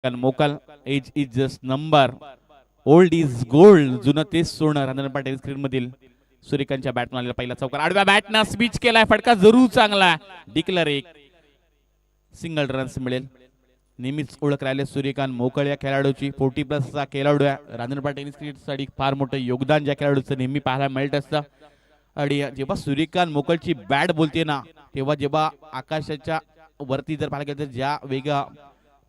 मोकल age is just number, old is gold, जुनं तेच सोनं. रांजणपाडा टेनिस क्रीड मधील सूर्यकांतच्या बॅटनं आलेला पहिला चौकार, आडव्या बॅटनं स्पीच केलाय, फटका जरूर चांगला. डिक्लर एक सिंगल रन्स मिळेल. नेहमीच ओळख राहिले सूर्यकांत मोकळ या खेळाडूची. 40+ चा खेळाडू आहे. रांजणपाडा टेनिस क्रीडसाठी फार मोठं योगदान ज्या खेळाडूचं नेहमी पाहायला मिळत असतं. आणि जेव्हा सूर्यकांत मोकळची बॅट बोलते ना, तेव्हा जेव्हा आकाशाच्या वरती जर पाहायला गेलं तर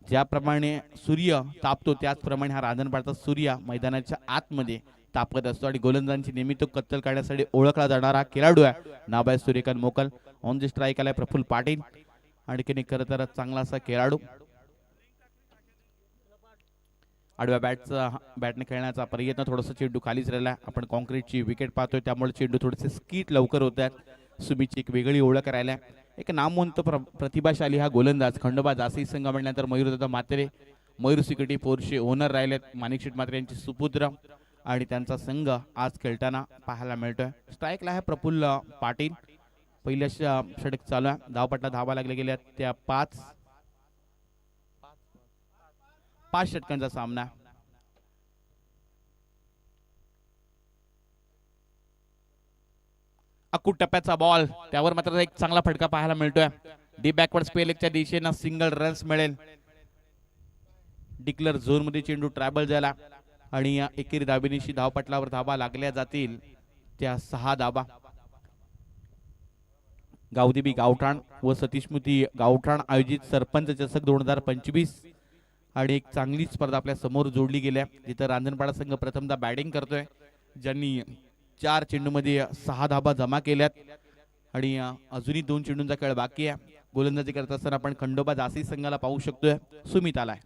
ज्याप्रमाणे सूर्य तापतो त्याचप्रमाणे हा रांजणपाडचा सूर्य मैदानाच्या आतमध्ये तापत असतो. आणि गोलंदाजांची नेहमी तो कत्तल करण्यासाठी ओळखला जाणारा खेळाडू आहे. नाव आहे सूर्यकांत मोकल. ऑन द स्ट्राईक आलाय प्रफुल्ल पाटील. आणखीन खरं तर चांगला असा खेळाडू. आडव्या बॅटने खेळण्याचा प्रयत्न, थोडासा चेंडू खालीच राहिला. आपण कॉन्क्रीटची विकेट पाहतोय त्यामुळे चेंडू थोडेसे स्कीट लवकर होत आहेत. सुमीची एक वेगळी ओळख राहिल्या. एक नामवंत प्रतिभाशाली हा गोलंदाज. खंडोबा जासी संघ म्हणल्यानंतर मयूरदादा म्हात्रे, मयूर सिक्युरिटी फोर्सचे ओनर राहिलेत. माणिकशेठ म्हात्रे यांचे सुपुत्र आणि त्यांचा संघ आज खेळताना पाहायला मिळतोय. स्ट्राईकला आहे प्रफुल्ल पाटील. पहिल्या षटक चालू आहे. धावपट्टा धावा लागले गेल्या त्या 5 षटकांचा सामना. अकूट टप्प्याचा बॉल, त्यावर मात्र एक चांगला फटका पाहायला मिळतोय. डी बॅकवर्ड स्पेलच्या दिशेनं सिंगल रन्स मिळेल. डिक्लर झोन मध्ये चेंडू ट्रॅव्हल झाला आणि या एकेरी धाबेनिशी धावपटलावर धाबा लागल्या जातील त्या 6 धाबा. गावदेवी गावठाण व सतीशमूर्ती गावठाण आयोजित सरपंच चषक 2025 आणि एक चांगली स्पर्धा आपल्या समोर जोडली गेल्या, जिथं रांजणपाडा संघ प्रथमदा बॅटिंग करतोय, ज्यांनी 4 चेंडूमध्ये 6 धाबा जमा केल्यात आणि अजूनही 2 चेंडूंचा खेळ बाकी आहे. गोलंदाजी करत असताना आपण खंडोबा जासी संघाला पाहू शकतोय. सुमित आलाय.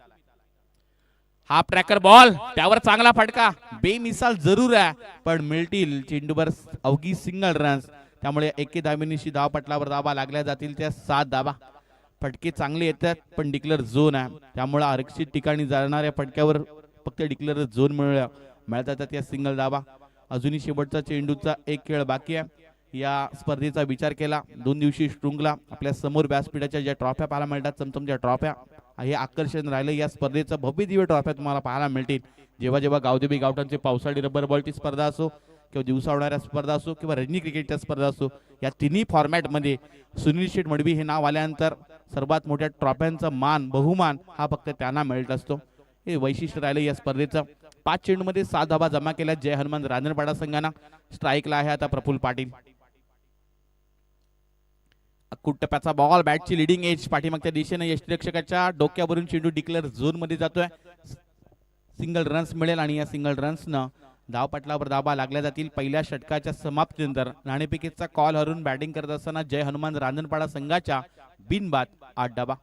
हाफ ट्रॅकर बॉल, त्यावर चांगला फटका. बेमिसाल जरूर आहे पण मिळतील चेंडूवर अवघी सिंगल रन्स. त्यामुळे एके धाबेनिशी धावपटलावर धाबा लागल्या जातील त्या 7 धाबा. फटके चांगले येतात पण डिक्लेअर झोन आहे, त्यामुळे आरक्षित ठिकाणी जाणाऱ्या फटक्यावर फक्त डिक्लेअर झोन मिळतात त्या सिंगल धाबा. अजूनही शेवटचा चेंडूचा एक खेळ बाकी आहे. या स्पर्धेचा विचार केला 2 दिवसीय शृंखला आपल्या समोर व्यासपीठाच्या ज्या ट्रॉफ्या पाहायला मिळतात, चमचमच्या ट्रॉफ्या, हे आकर्षण राहिलं. या स्पर्धेचं भव्य दिव्य ट्रॉफ्या तुम्हाला पाहायला मिळतील जेव्हा जेव्हा गावदेवी गावठाणचे पावसाळी रबर बॉलची स्पर्धा असो किंवा दिवसा होणाऱ्या स्पर्धा असो किंवा रणजी क्रिकेटच्या स्पर्धा असो. या तिन्ही फॉर्मॅटमध्ये सुनील शेठ मडवी हे नाव आल्यानंतर सर्वात मोठ्या ट्रॉफ्यांचा मान, बहुमान हा फक्त त्यांना मिळत असतो. हे वैशिष्ट्य राहिलं या स्पर्धेचं. 5 चेंडूमध्ये 7 धाबा जमा केल्या जय हनुमान रांजणपाडा संघाना. स्ट्राईकला आहे आता प्रफुल्ल पाटील. अकूट टप्प्याचा बॉल, बॅटची लिडिंग एज पाठीमागच्या दिशेने यष्टिरक्षकाच्या डोक्यावरून चेंडू डिक्लेअर झोन मध्ये जातोय. सिंगल रन्स मिळेल आणि या सिंगल रन्सनं धावपटलावर धाबा लागल्या जातील. पहिल्या षटकाच्या समाप्तीनंतर नाणेफेकीचा कॉल हरून बॅटिंग करत असताना जय हनुमान रांजणपाडा संघाच्या बिनबाद 8 धाबा.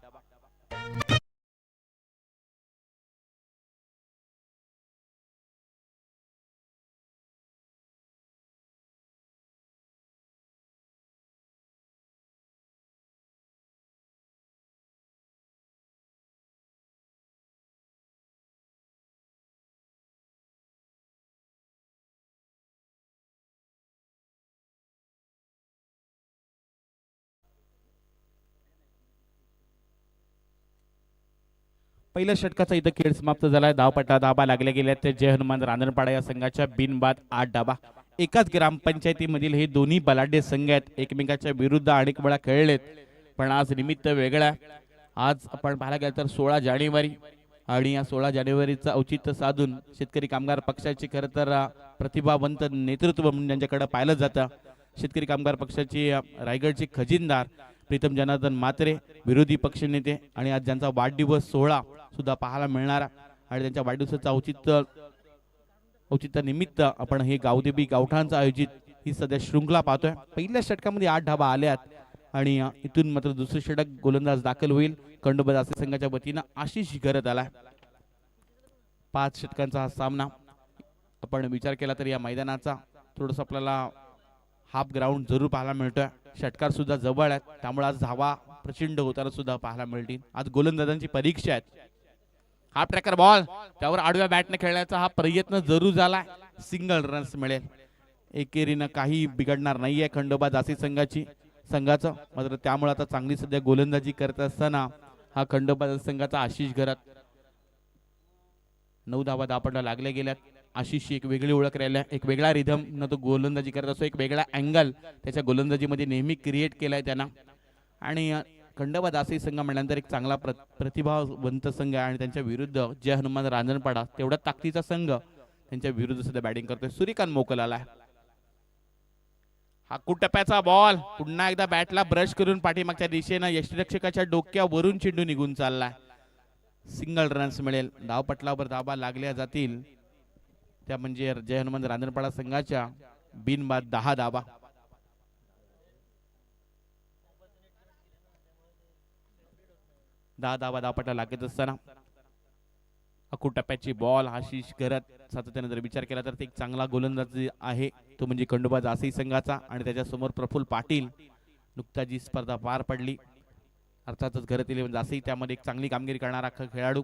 पहिल्या षटकाचा इथं खेळ समाप्त झालाय. धावपट्टा धाबा लागल्या गेल्या ते जय हनुमान रांजणपाडा या संघाच्या बिनबाद 8 धाबा. एकाच ग्रामपंचायतीमधील हे दोन्ही बलाढ्य संघ आहेत, एकमेकाच्या विरुद्ध अनेक वेळा खेळलेत, पण आज निमित्त वेगळं आहे. आज आपण पाहायला गेलं तर 16 जानेवारी आणि या 16 जानेवारीचं औचित्य साधून शेतकरी कामगार पक्षाची खरं तर प्रतिभावंत नेतृत्व म्हणून ज्यांच्याकडे पाहिलं जातं, शेतकरी कामगार पक्षाची रायगडचे खजिनदार प्रीतम जनार्दन म्हात्रे, विरोधी पक्षनेते, आणि आज ज्यांचा वाढदिवस सोहळा सुद्धा पाहायला मिळणार आणि त्यांच्या वाढदिवसाचं औचित्य निमित्त आपण हे गावदेवी गावठाणचं आयोजित ही सध्या शृंखला पाहतोय. पहिल्या षटकामध्ये 8 धाबा आल्यात आणि इथून मात्र दुसरे षटक गोलंदाज दाखल होईल. खंडोबा जासी संघाच्या वतीनं आशिष घरत आलाय. 5 षटकांचा हा सामना. आपण विचार केला तर या मैदानाचा थोडस आपल्याला हाफ ग्राउंड जरूर पाहायला मिळतोय. षटकार सुद्धा जवळ आहेत, त्यामुळे आज धावा प्रचंड होताना सुद्धा पाहायला मिळतील. आज गोलंदाजांची परीक्षा आहेत. हाफ ट्रॅकर बॉल, त्यावर आडव्या बॅटने खेळण्याचा हा प्रयत्न जरूर झालाय. सिंगल रन्स मिळेल. एकेरीनं काही बिघडणार नाहीये खंडोबा जासी संघाचं मात्र, त्यामुळे आता चांगली सध्या गोलंदाजी करत असताना हा खंडोबा संघाचा आशिष घरत 9 धावा धावपटला लागल्या गेल्यात. आशिषची एक वेगळी ओळख राहिल्या, एक वेगळा रिधम न तो गोलंदाजी करत असतो, एक वेगळा अँगल त्याच्या गोलंदाजीमध्ये नेहमी क्रिएट केलाय त्यांना. आणि खंडोबा आसई संघ म्हटल्यानंतर एक चांगला प्रतिभावंत संघ आहे आणि त्यांच्या विरुद्ध जय हनुमान रांजणपाडा तेवढा ताकदीचा संघ त्यांच्या विरुद्ध सुद्धा बॅटिंग करतोय. सूर्यकांत मोकल आलाय. हा कुटप्याचा बॉल पुन्हा एकदा बॅटला ब्रश करून पाठीमागच्या दिशेनं यष्टिरक्षकाच्या डोक्यावरून चेंडू निघून चाललाय. सिंगल रन्स मिळेल. धावपटलावर धावा लागल्या जातील त्या म्हणजे जय हनुमान रांजणपाडा संघाच्या बिनबाद 10 धावा. धावपटला लागत असताना अकुटप्याची बॉल आशिष करत सातत्याने जर विचार केला तर ते एक चांगला गोलंदाज आहे तो म्हणजे खंडोबा आसई संघाचा. आणि त्याच्या समोर प्रफुल्ल पाटील नुकताच जी स्पर्धा पार पडली अर्थातच घरात इलेव्हन आसई त्यामध्ये एक चांगली कामगिरी करणारा खेळाडू.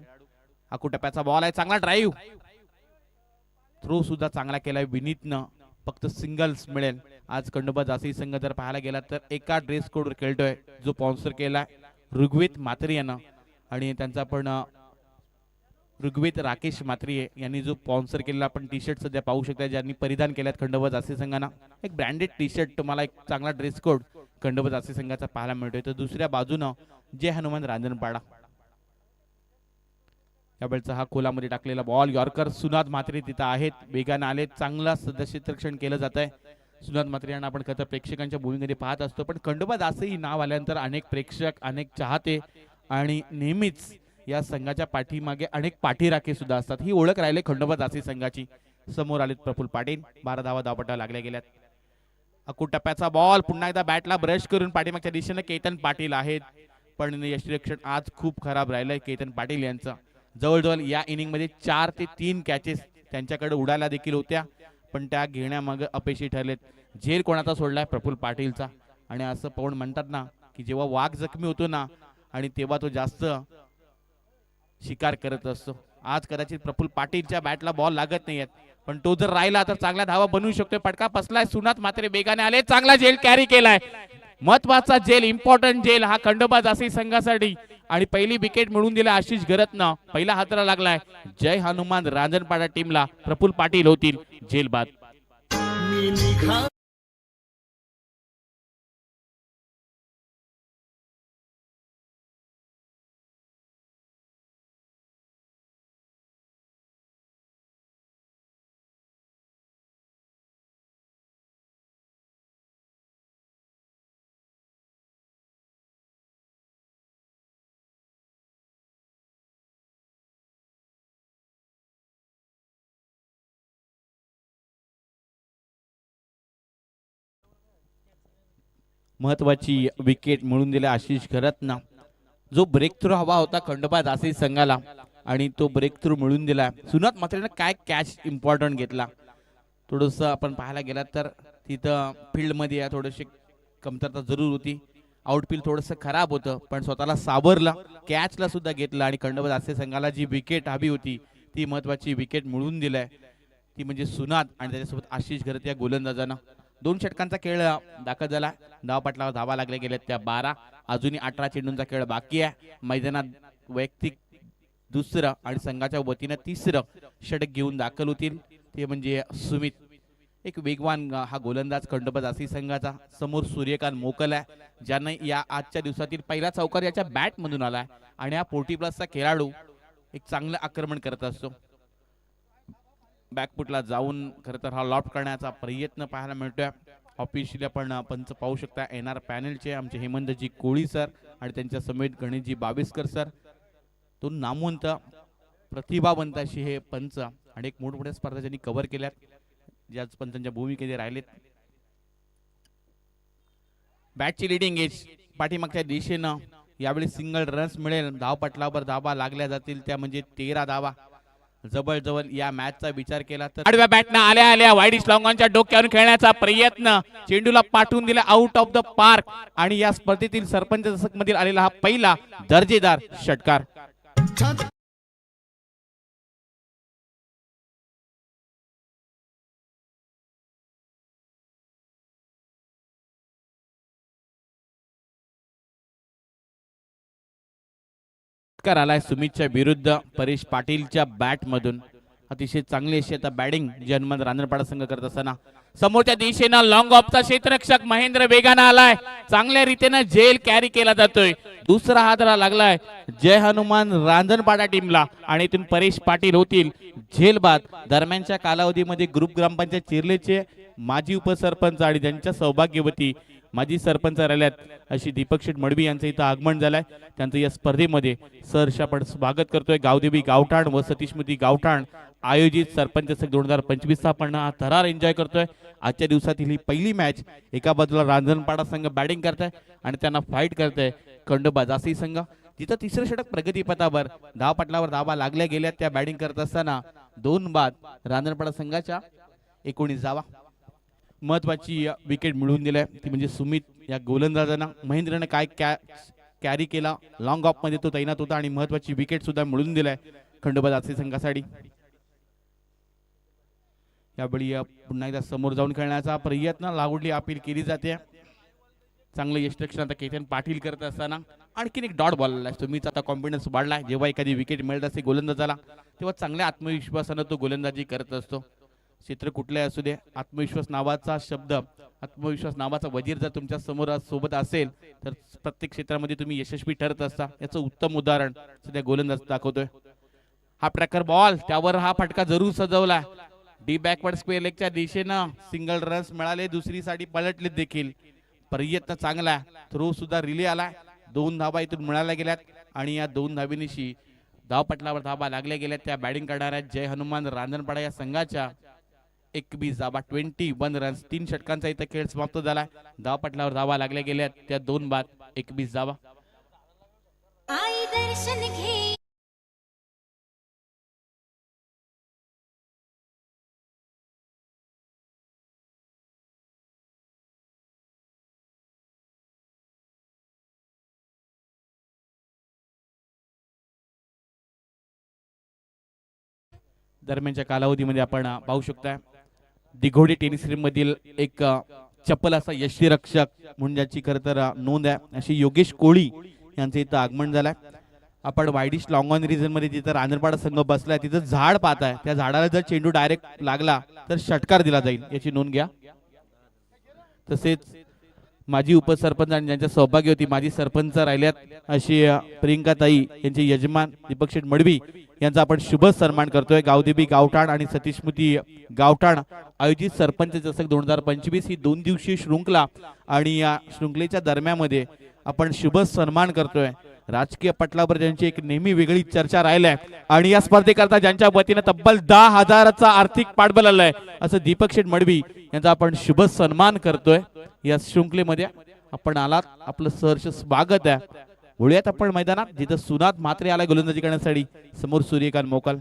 अकुटप्याचा बॉल आहे, चांगला ड्राईव्ह, थ्रो सुद्धा चांगला केलाय विनीतनं. फक्त सिंगल्स मिळेल. आज खंडोबा आसई संघ जर पाहायला गेला तर एका ड्रेस कोडवर खेळतोय जो स्पॉन्सर केलाय ऋग्वेद म्हात्रे यानं. आणि त्यांचा पण ऋग्वेद राकेश म्हात्रे यांनी जो स्पॉन्सर केलेला आपण टी शर्ट सध्या पाहू शकता ज्यांनी परिधान केल्यात खंडोबा आसई संघानं. एक ब्रँडेड टी शर्ट तुम्हाला एक चांगला ड्रेस कोड खंडोबा आसई संघाचा पाहायला मिळतोय. तर दुसऱ्या बाजूनं जय हनुमान रांजणपाडा यावेळचा हा खोलामध्ये टाकलेला बॉल यॉर्कर सुनाद म्हात्रे तिथं आहेत, वेगाने आले, चांगला सदस्यरक्षण केलं जात आहे. सुनाद म्हात्रे यांना आपण खरं प्रेक्षकांच्या भूमिकेमध्ये पाहत असतो पण खंडोबा आसई नाव आल्यानंतर अनेक प्रेक्षक अनेक चाहते आणि नेहमीच या संघाच्या पाठीमागे अनेक पाठीराखे सुद्धा असतात. ही ओळख राहिली खंडोबा आसई संघाची. समोर आलेत प्रफुल्ल पाटील. 12 धावा धावपटा लागल्या गेल्यात. अकुटप्याचा बॉल पुन्हा एकदा बॅटला ब्रश करून पाठीमागच्या दिशेने केतन पाटील आहेत पण यष्टिरक्षण आज खूप खराब राहिलंय केतन पाटील यांचं. जवळजवळ या इनिंग मध्ये 4 ते 3 कॅचेस त्यांच्याकडे उडायला देखील होत्या पण त्या घेण्यामागे अपयशी ठरलेत. झेल कोणाचा सोडलाय? प्रफुल्ल पाटीलचा. आणि असं पाहून म्हणतात ना की जेव्हा वाघ जखमी होतो ना आणि तेव्हा तो जास्त शिकार करत असतो. आज कदाचित प्रफुल्ल पाटीलच्या बॅटला बॉल लागत नाहीयेत पण तो जर राहिला तर चांगला धावा बनवू शकतोय. पटका बसलाय, सुनात मात्र बेगाने आले, चांगला झेल कॅरी केलाय. महत्वाचा झेल, इम्पॉर्टंट झेल हा खंडोबा आसई संघासाठी. आणि पहिली विकेट मिळून दिला आशिष घरतनं. पहिला हातरा लागलाय जय हनुमान रांजणपाडा टीमला. प्रफुल्ल पाटील होतील झेल बाद. महत्वाची विकेट मिळून दिला आशिष घरतनं. जो ब्रेक थ्रू हवा होता खंडोबा आसई संघाला आणि तो ब्रेक थ्रू मिळून दिला. सुनात मात्र काय कॅच इम्पॉर्टंट घेतला. थोडंसं आपण पाहायला गेला तर तिथं फील्डमध्ये थोडीशी कमतरता जरूर होती. आउटफील्ड थोडंसं खराब होतं पण स्वतःला सावरला, कॅचला सुद्धा घेतला आणि खंडोबा आसई संघाला जी विकेट हवी होती ती महत्वाची विकेट मिळवून दिलाय ती म्हणजे सुनाद आणि त्याच्यासोबत आशिष घरत या गोलंदाजानं. 2 षटकांचा खेळ दाखल झाला. धावपटलावर धावा लागल्या गेल्यात त्या 12. अजूनही 18 चेंडूंचा खेळ बाकी आहे. मैदानात वैयक्तिक दुसरं आणि संघाच्या वतीनं तिसरं षटक घेऊन दाखल होतील ते म्हणजे सुमित. एक वेगवान हा गोलंदाज खंडोबा आसई संघाचा. समोर सूर्यकांत मोकल आहे ज्याने या आजच्या दिवसातील पहिला चौकार याच्या बॅट मधून आलाय आणि हा 40 प्लसचा खेळाडू एक चांगलं आक्रमण करत असतो. बॅकफुटला जाऊन खरं तर हा लॉफ्ट करण्याचा प्रयत्न पाहायला मिळतोय. ऑफिशियली आपण पंच पाहू शकता एनआर पॅनलचे आमचे हेमंतजी कोळी सर आणि त्यांच्या समेत गणेशजी बाविस्कर सर. तो नामवंत प्रतिभावंत अशी हे पंच आणि एक मोठमोठ्या स्पर्धा ज्यांनी कव्हर केल्यात ज्याच पंचांच्या भूमिकेत राहिलेत. बॅटची लिडिंग एज पाठीमागच्या दिशेनं यावेळी सिंगल रन्स मिळेल. धावपटलावर धावा लागल्या जातील त्या म्हणजे 13 धावा. जवळजवळ या मॅचचा विचार केला तर आडव्या बॅटनं आल्या आल्या वाईडिश लॉंगॉनच्या डोक्यावरून खेळण्याचा प्रयत्न, चेंडूला पाठवून दिला आउट ऑफ द पार्क आणि या स्पर्धेतील सरपंच चषक मधील आलेला हा पहिला दर्जेदार षटकार. षटकार आलाय सुमितच्या विरुद्ध परेश पाटीलच्या बॅट मधून. अतिशय चांगली अशी आता बॅटिंग जनमन रांजणपाडा संघ करत असताना समोरच्या दिशेनं लॉंग ऑफचा क्षेत्ररक्षक महेंद्र वेगानं आलाय. चांगल्या रीतीने झेल कॅरी केला जातोय. दुसरा हादरा लागलाय जय हनुमान रांजणपाडा टीमला आणि इथून परेश पाटील होतील झेल बाद. दरम्यानच्या कालावधीमध्ये ग्रुप ग्रामपंचायत चिर्लेचे माजी उपसरपंच आणि त्यांच्या सौभाग्यवती माजी सरपंच राहिल्यात अशी दीपक शेठ मडवी यांचं इथं आगमन झालंय. त्यांचं या स्पर्धेमध्ये सहर्ष आपण स्वागत करतोय. गावदेवी गावठाण व सतीशमती गावठाण आयोजित सरपंच संघ 2025 चा आपण हा थरार एन्जॉय करतोय. आजच्या दिवसातील ही पहिली मॅच. एका बाजूला रांजणपाडा संघ बॅटिंग करताय आणि त्यांना फाईट करताय खंडोबा जासी संघ. तिथं तिसरं षटक प्रगतीपथावर धावपटलावर धावा लागल्या गेल्या त्या बॅटिंग करत असताना 2 बाद रांजणपाडा संघाच्या 19 धावा. महत्वाची विकेट मिळवून दिलाय ती म्हणजे सुमित या गोलंदाजांना. महेंद्रने काय कॅरी केला लॉंग ऑफ मध्ये तो तैनात होता आणि महत्वाची विकेट सुद्धा मिळवून दिलाय खंडोबा जासी संघासाठी. यावेळी पुन्हा एकदा समोर जाऊन खेळण्याचा प्रयत्न लावडली अपील केली जाते. चांगलं यशरक्षण आता केतन पाटील करत असताना आणखीन एक डॉट बॉल आला. तुम्हीच आता कॉन्फिडन्स वाढलाय. जेव्हा एखादी विकेट मिळत असते गोलंदाजाला तेव्हा चांगल्या आत्मविश्वासानं तो गोलंदाजी करत असतो. क्षेत्र कुठले असू दे आत्मविश्वास नावाचा शब्द आत्मविश्वास नावाचा वजीर जर तुमच्या समोर सोबत असेल तर प्रत्येक क्षेत्रामध्ये तुम्ही यशस्वी ठरत असता. याचं उत्तम उदाहरण सध्या गोलंदाज दाखवतोय. हा ट्रॅकर बॉल त्यावर हा फटका जरूर सजवला. डी बॅकवर्ड स्क्वेअर लेगच्या दिशेनं सिंगल रन्स मिळाले. दुसरी साठी पलटले देखील. प्रयत्न चांगला थ्रो सुद्धा रिले आलाय. 2 धावा इथून मिळाल्या गेल्यात आणि या 2 धावेनिशी धावपटलावर धावा लागल्या गेल्यात त्या बॅटिंग करणाऱ्या जय हनुमान रांजणपाडा या संघाच्या 21 धावा 21 रन्स. 3 षटकांचा इथं खेळ समाप्त झाला. धावपटलावर धावा लागल्या गेल्यात त्या 2 बाद 21 धावा. दरम्यानच्या कालावधीमध्ये आपण पाहू शकता दिघोडी टेनिस मधील एक चप्पल असा यष्टीरक्षक म्हणून ज्याची खरं तर नोंद आहे अशी योगेश कोळी यांचं इथं आगमन झालंय. आपण वायडिश लॉंग ऑन रिजन मध्ये जिथं रांजणपाडा संघ बसलाय तिथं झाड पाहताय. त्या झाडाला जर चेंडू डायरेक्ट लागला तर षटकार दिला जाईल याची नोंद घ्या. तसेच माजी उपसरपंच आणि ज्यांच्या सौभाग्य होती माजी सरपंच राहिल्यात अशी प्रियंका ताई यांचे यजमान दीपक शेठ मडवी यांचा आपण शुभ सन्मान करतोय. गावदेवी गावठाण आणि सतीशमती गावठाण आयोजित सरपंच चषक 2025 ही 2 दिवसीय शृंखला आणि या शृंखलेच्या दरम्यानमध्ये आपण शुभ सन्मान करतोय. राजकीय पटलावर ज्यांची एक नेहमी वेगळी चर्चा राहिल्या आणि या स्पर्धेकरता ज्यांच्या वतीने तब्बल 10,000चा आर्थिक पाठबळ आलाय असं दीपक शेठ मडवी यांचा आपण शुभ सन्मान करतोय. या शृंखलेमध्ये आपण आलात आपलं सहर्ष स्वागत आहे. वळूयात आपण मैदानात जिथं सुनात म्हात्रे आलाय गोलंदाजी करण्यासाठी. समोर सूर्यकांत मोकल.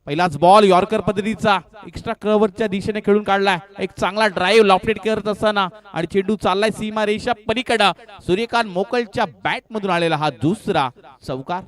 पहिलाच बॉल यॉर्कर पद्धतीचा एक्स्ट्रा कव्हरच्या दिशेने खेळून काढलाय. एक चांगला ड्राईव्ह लॉफ्टेड करत असताना आणि चेंडू चाललाय सीमा रेषा पलीकडे. सूर्यकांत मोकलच्या बॅट मधून आलेला हा दुसरा चौकार.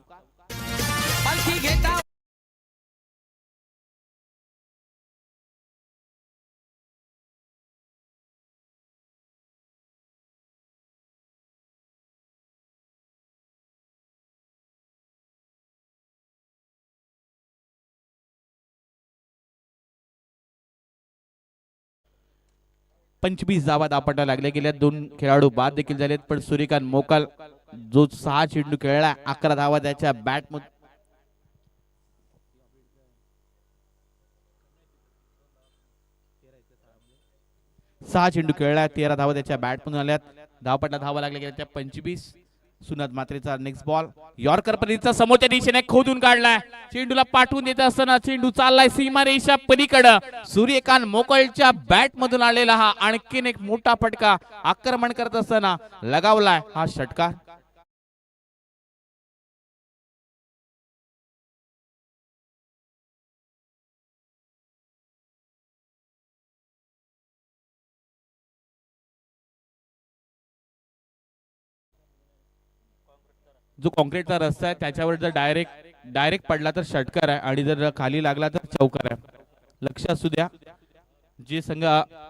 पंचवीस धावा दापटा लागल्या गेल्या. 2 खेळाडू बाद देखील झालेत पण सूर्यकांत मोकल जो 6 चेंडू खेळला 11 धावा त्याच्या बॅट मध्ये 6 चेंडू खेळला 13 धावा त्याच्या बॅट मधून आल्यात. धावपटला धावा लागल्या गेल्या त्या 25. सुनात मात्रेचा नेक्स्ट बॉल यॉर्कर पद्धतीचा समोरच्या दिशेने खोदून काढलाय. चेंडूला पाठवून देत असताना चेंडू चाललाय सीमा रेषा पलीकडे. सूर्यकांत मोकळच्या बॅट मधून आलेला हा आणखीन एक मोठा फटका. आक्रमण करत असताना लगावलाय हा षटकार. जो कॉन्क्रीटचा रस्ता आहे त्याच्यावर जर डायरेक्ट पडला तर षटकार आहे आणि जर खाली लागला तर चौकार आहे. लक्ष असू द्या जे संघ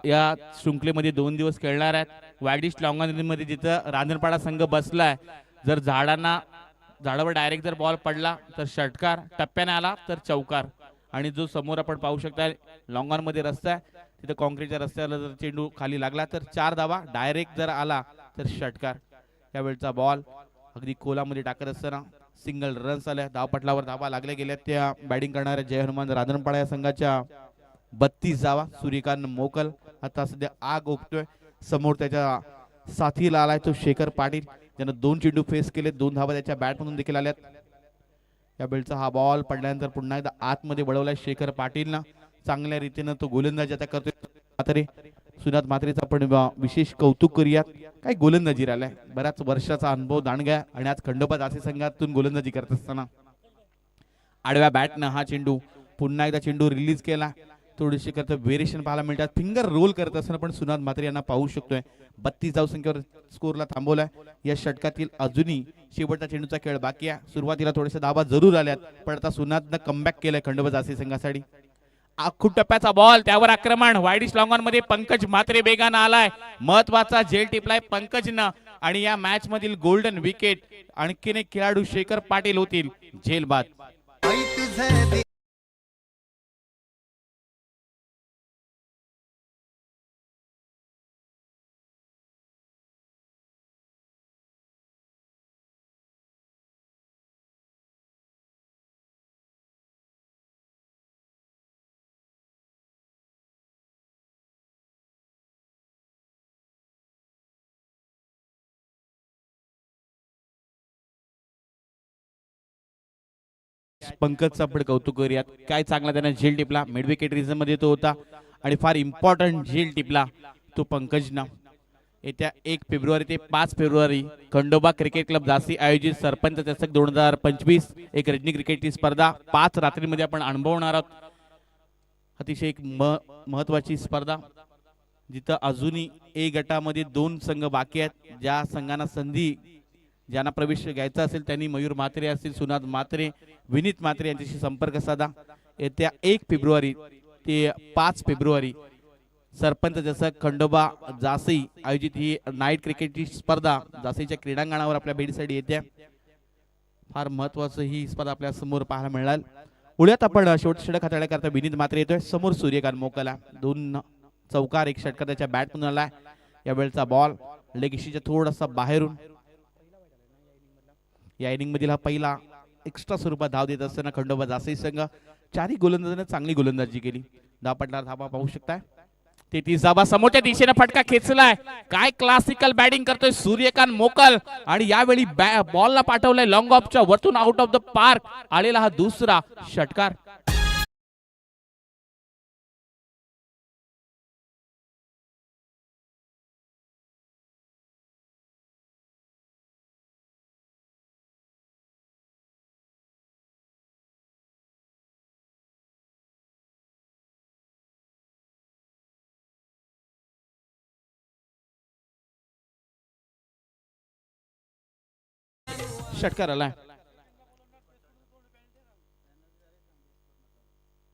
या शृंखलेमध्ये 2 दिवस खेळणार आहेत वायडिश लॉंग मध्ये जिथं रांजणपाडा संघ बसलाय जर झाडांना झाडावर डायरेक्ट जर बॉल पडला तर षटकार, टप्प्याने आला तर चौकार. आणि जो समोर आपण पाहू शकता लॉंग ऑन मध्ये रस्ता आहे तिथे कॉन्क्रीटच्या रस्त्याला जर चेंडू खाली लागला तर 4 धावा, डायरेक्ट जर आला तर षटकार. यावेळचा बॉल अगदी कोलामध्ये टाकत असताना सिंगल रन्स आल्या, धावपटलावर धावा लागल्या गेल्या त्या बॅटिंग करणाऱ्या जय हनुमान रांजणपाडा या संघाच्या 32 धावा. सूर्यकांत मोकल आता सध्या आग ओकतोय, समोर त्याच्या साथीला आलाय तो शेखर पाटील ज्यानं 2 चेंडू फेस केले, 2 धावा त्याच्या बॅटमधून देखील आल्यात. या वेळचा हा बॉल पडल्यानंतर पुन्हा एकदा आतमध्ये वळवलाय शेखर पाटीलनं, चांगल्या रीतीनं तो गोलंदाजी आता करतोय. म्हात्रे सुनात म्हात्रेचा पण विशेष कौतुक करूयात, काय गोलंदाजी राहिलाय, बऱ्याच वर्षाचा अनुभव दांडगा आणि आज खंडोबा जासी संघातून गोलंदाजी करत असताना आडव्या बॅटनं हा चेंडू पुन्हा एकदा चेंडू रिलीज केला. थोडीशी करता व्हेरिएशन पाहायला मिळतात, फिंगर रोल करत असताना पण सुनात म्हात्रे यांना पाहू शकतोय. 32 धावसंख्येवर स्कोरला थांबवलाय. या षटकातील अजूनही शेवटचा चेंडूचा खेळ बाकी आहे. सुरुवातीला थोडेसे धावा जरूर आल्यात पण आता सुनातनं कमबॅक केलंय खंडोबा जासी संघासाठी. आखूट टप्प्याचा बॉल, त्यावर आक्रमण वाईडिश लॉंग ऑन मध्ये पंकज म्हात्रे बेगानं आलाय, महत्वाचा झेल टिपलाय पंकजनं आणि या मॅच मधील गोल्डन विकेट आणखीन एक खेळाडू शेखर पाटील होतील झेल बाद. पंकजचा आपण कौतुक करूयात, काय चांगला त्याने झेल टिपला. मिड विकेट रिझन मध्ये तो होता आणि फार इम्पॉर्टंट झेल टिपला तो पंकजना. येत्या 1 फेब्रुवारी ते 5 फेब्रुवारी खंडोबा क्रिकेट क्लब जासी आयोजित सरपंच चषक 2025 एक रजनी क्रिकेटची स्पर्धा 5 रात्रीमध्ये आपण अनुभवणार आहोत. अतिशय एक महत्वाची स्पर्धा जिथं अजूनही ए गटामध्ये 2 संघ बाकी आहेत. ज्या संघांना संधी ज्यांना प्रवेश घ्यायचा असेल त्यांनी मयूर म्हात्रे असतील, सुनाद म्हात्रे, विनीत म्हात्रे यांच्याशी संपर्क साधा. येत्या 1 फेब्रुवारी ते 5 फेब्रुवारी सरपंच चषक खंडोबा जासी आयोजित ही नाईट क्रिकेटची स्पर्धा जासीच्या क्रीडांगणावर आपल्या भेटीसाठी येते. फार महत्वाचं ही स्पर्धा आपल्या समोर पाहायला मिळाल. उद्यात आपण शेवटच्या षटक हाताळण्याकरता विनीत म्हात्रे येतोय, समोर सूर्यकांत मोकला 2 चौकार 1 षटकार त्याच्या बॅटमधून आलाय. या वेळचा बॉल लेगशीच्या थोडासा बाहेरून. या इनिंग मधील हा पहिला एक्स्ट्रा स्वरूपात धाव देत असताना खंडोबा जासी संघ 4ही गोलंदाजांनी चांगली गोलंदाजी केली. धावपटला धावा पाहू शकताय 33 धावा. समोरच्या दिशेने फटका खेचलाय, काय क्लासिकल बॅटिंग करतोय सूर्यकांत मोकल आणि यावेळी बॉलला पाठवलाय लॉंग ऑफच्या वरतून आउट ऑफ द पार्क आलेला हा दुसरा षटकार. षटकार आलाय.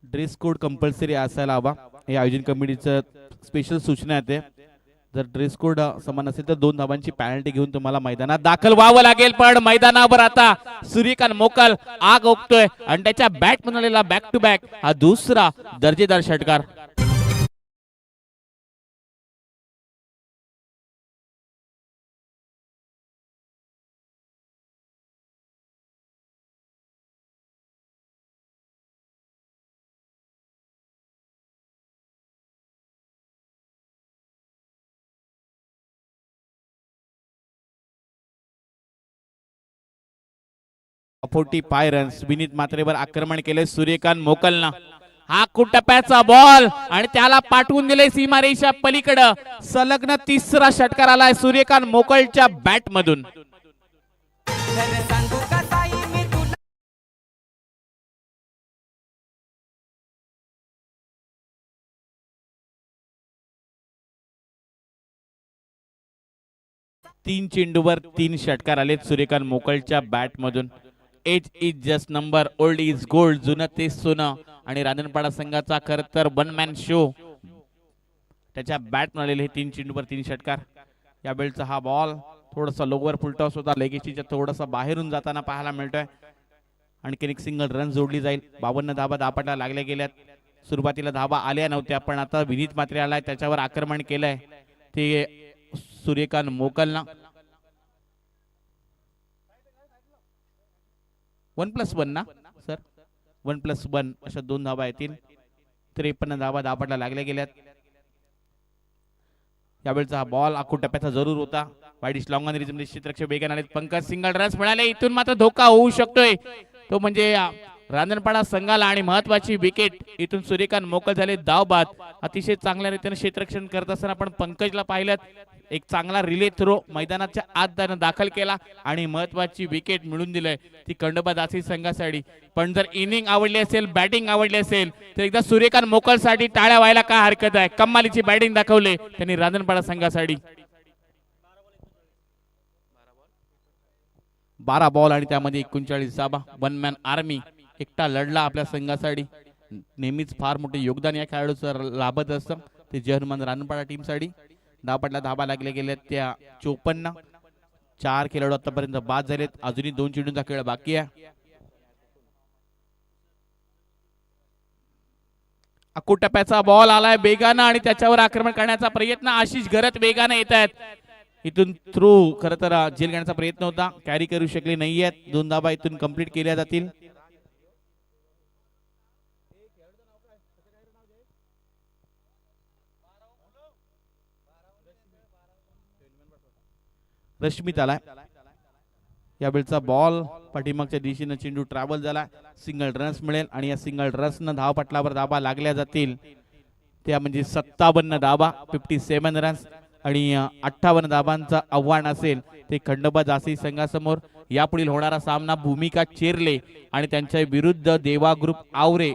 ड्रेस कोड कंपल्सरी असायला हवा, हे आयोजन कमिटीचं स्पेशल सूचना आहे. जर ड्रेस कोड समान असेल तर 2 धावांची पेनल्टी घेऊन तुम्हाला मैदानात दाखल व्हावं लागेल. पण मैदानावर आता सूर्यकांत मोकल आग ओकतोय आणि त्याच्या बॅट म्हणालेला बॅक टू बॅक हा दुसरा दर्जेदार षटकार. पाय रन्स. विनीत म्हात्रेवर आक्रमण केले सूर्यकांत मोकलनं. हा टप्प्याचा बॉल आणि त्याला पाठवून दिले सीमारेषा पलीकडे. सलग्न 3रा षटकार आलाय सूर्यकांत मोकलच्या बॅट मधून. तीन चेंडूवर 3 षटकार आलेत सूर्यकांत मोकलच्या बॅट मधून. Age is just number, old is gold, जुनं ते सोनं. आणि रांजणपाडा संघाचा खर तर 1 मॅन शो त्याच्या बॅट मिळालेले हे 3 चेंडूवर 3 षटकार. या वेळचा हा बॉल थोडासा लोवर फुलटॉस होता, लेगेशीच्या थोडासा बाहेरून जाताना पाहायला मिळतोय. आणखीन एक सिंगल रन जोडली जाईल. 52 धाबा धापटा लागल्या गेल्यात. सुरुवातीला धाबा आल्या नव्हत्या, पण आता विनीत मात्रे आलाय, त्याच्यावर आक्रमण केलंय ते सूर्यकांत मोकलना. 1+1 ना सर, 1+1 अशा 2 धाबा येतील. 53 धाबा धापटला लागल्या गेल्यात. यावेळचा हा बॉल आखूड टप्प्याचा जरूर होता. वाईडिश लॉंग ऑन रिजम क्षेत्ररक्षक वेगाने आले. पंकज सिंगल रन्स मिळाले. इथून मात्र धोका होऊ शकतोय, तो म्हणजे रांजणपाडा संघाला, आणि महत्वाची विकेट इथून सूर्यकांत मोकळ झाले. धाव बाद. अतिशय चांगल्या रीतीने क्षेत्ररक्षण करत असताना आपण पंकजला पाहिलं, एक चांगला रिले थ्रो मैदानाच्या आत त्यानं दाखल केला आणि महत्वाची विकेट मिळून दिलंय ती खंडोबा दासी संघासाठी. पण जर इनिंग आवडली असेल, बॅटिंग आवडली असेल, तर एकदा सूर्यकांत मोकळसाठी टाळ्या व्हायला काय हरकत आहे. कमालीची बॅटिंग दाखवले त्यांनी रांजणपाडा संघासाठी. 12 बॉल आणि त्यामध्ये 39 धाबा. 1 मॅन आर्मी एकटा लढला आपल्या संघासाठी. नेहमीच फार मोठे योगदान या खेळाडूचं लाभत असतं ते जर्मन रांजणपाडा टीमसाठी. धापटला धाबा लागले गेले त्या 54. 4 खेळाडू आतापर्यंत बाद झालेत. अजूनही 2 चेंडूंचा खेळ बाकी आहे. अकूट टप्प्याचा बॉल आलाय वेगानं आणि त्याच्यावर आक्रमण करण्याचा प्रयत्न. आशिष घरत वेगानं येत आहेत. इथून थ्रू खरं तर झेल घेण्याचा प्रयत्न होता, कॅरी करू शकले नाहीयेत. 2 धाबा इथून कंप्लीट केल्या जातील. रश्मित आलाय. यावेळचा बॉल पाठीमागच्या दिशेने चेंडू ट्रॅव्हल झाला. सिंगल रन्स मिळेल आणि या सिंगल रन्सनं धाव पटलावर धाबा लागल्या जातील. त्या म्हणजे 57 धाबा, 57 रन्स आणि 58 धाबांचा आव्हान असेल ते खंडोबा दासी संघासमोर. यापुढील होणारा सामना भूमिका चेरले आणि त्यांच्या विरुद्ध देवा ग्रुप आवरे.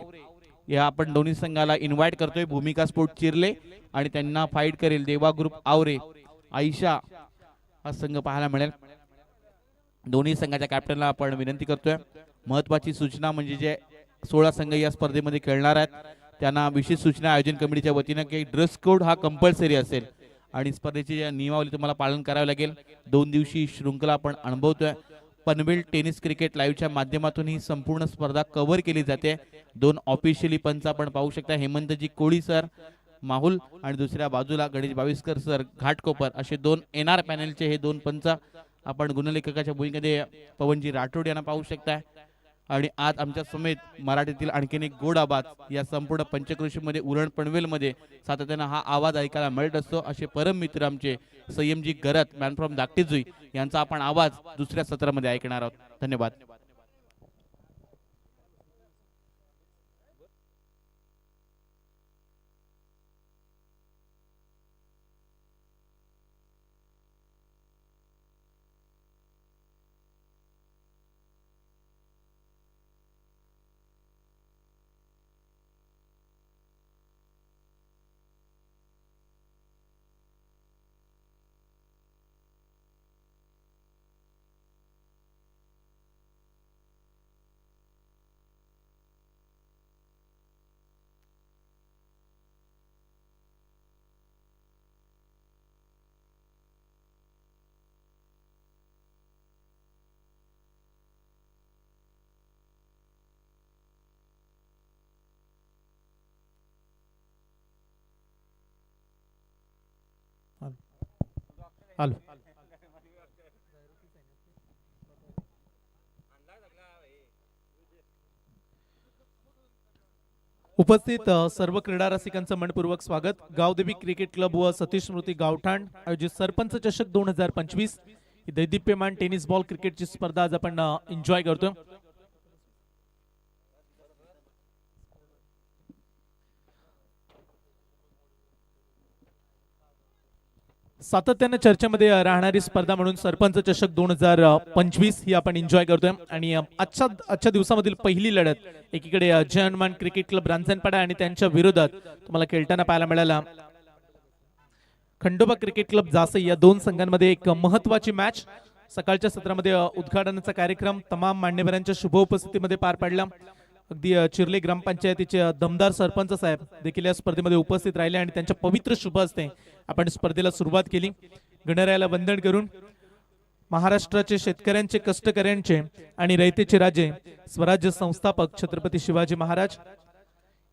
या आपण दोन्ही संघाला इन्व्हाइट करतोय. भूमिका स्पोर्ट चिरले आणि त्यांना फाईट करेल देवा ग्रुप आवरे. आयशा हा संघ पाहायला मिळेल. दोन्ही संघाच्या कॅप्टनला आपण विनंती करतोय, महत्वाची सूचना म्हणजे जे 16 संघ या स्पर्धेमध्ये खेळणार आहेत त्यांना विशेष सूचना आयोजन कमिटीच्या वतीनं की ड्रेस कोड हा कंपल्सरी असेल आणि स्पर्धेची नियमावली तुम्हाला पालन करावे लागेल. 2 दिवशी श्रृंखला आपण अनुभवतोय. पनवेल टेनिस क्रिकेट लाईव्हच्या माध्यमातून ही संपूर्ण स्पर्धा कव्हर केली जाते. 2 ऑफिशियली पंच आपण पाहू शकता, हेमंतजी कोळी सर माहुल आणि दुसऱ्या बाजूला गणेश बाविस्कर सर घाटकोपर, असे 2 एनआर पॅनलचे हे 2 पंच आपण गुणलेखकाच्या भूमिकेमध्ये पवनजी राठोड यांना पाहू शकताय. आणि आज आमच्या समेत मराठीतील आणखीन एक गोड आवाज या संपूर्ण पंचक्रोशीमध्ये उरण पनवेलमध्ये सातत्याने हा आवाज ऐकायला मिळत असतो. असे परम मित्र आमचे संयमजी गरत मॅन फ्रॉम धाकटीजुई यांचा आपण आवाज दुसऱ्या सत्रामध्ये ऐकणार आहोत. धन्यवाद. आलो. उपस्थित सर्व क्रीडा रसिकांचं मनपूर्वक स्वागत. गावदेवी क्रिकेट क्लब व सतीश स्मृती गावठाण आयोजित सरपंच चषक 2025 ही दैदिप्यमान टेनिस बॉल क्रिकेटची स्पर्धा आज आपण एन्जॉय करतोय. सातत्याने चर्चेमध्ये राहणारी स्पर्धा म्हणून सरपंच चषक 2025 ही आपण एन्जॉय करतोय. आणि आजच्या दिवसामधील पहिली लढत एकीकडे जय हनुमान क्रिकेट क्लब रांजणपाडा आणि त्यांच्या विरोधात तुम्हाला खेळताना पाहायला मिळाला खंडोबा क्रिकेट क्लब जासई. या 2 संघांमध्ये एक महत्वाची मॅच सकाळच्या सत्रामध्ये उद्घाटनाचा कार्यक्रम तमाम मान्यवरांच्या शुभ उपस्थितीमध्ये पार पडला. अगदी चिर्ले ग्रामपंचायतीचे दमदार सरपंच साहेब देखील या स्पर्धेमध्ये उपस्थित राहिले आणि त्यांच्या पवित्र शुभ हस्ते आपण स्पर्धेला सुरुवात केली. गणरायाला वंदन करून महाराष्ट्राचे शेतकऱ्यांचे कष्टकऱ्यांचे आणि रयतेचे राजे स्वराज्य संस्थापक छत्रपती शिवाजी महाराज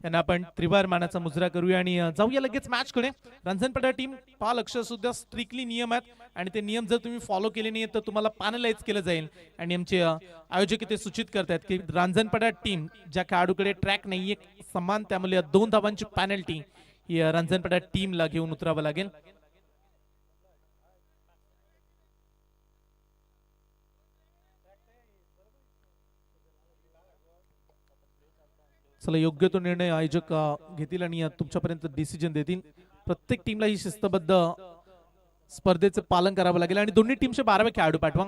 यांना आपण त्रिवार मानाचा मुजरा करूया आणि जाऊया लगेच मॅच कडे. रणजनपडा टीम पहा लक्ष सुद्धा स्ट्रिक्टली नियम आहेत आणि ते नियम जर तुम्ही फॉलो केले नाही तर तुम्हाला पॅनलाइज केलं जाईल. आणि आमचे आयोजक ते सूचित करतात की रणजनपडा टीम ज्या खेळाडूकडे ट्रॅक नाहीये समान त्यामुळे 2 धावांची पॅनल्टी ही रणजनपडा टीमला घेऊन उतरावं लागेल. चला योग्य तो निर्णय आयोजक घेतील आणि तुमच्यापर्यंत डिसिजन देतील. प्रत्येक टीमला ही शिस्तबद्ध स्पर्धेचं पालन करावं लागेल आणि दोन्ही टीमचे 12वे खेळाडू पाठवा.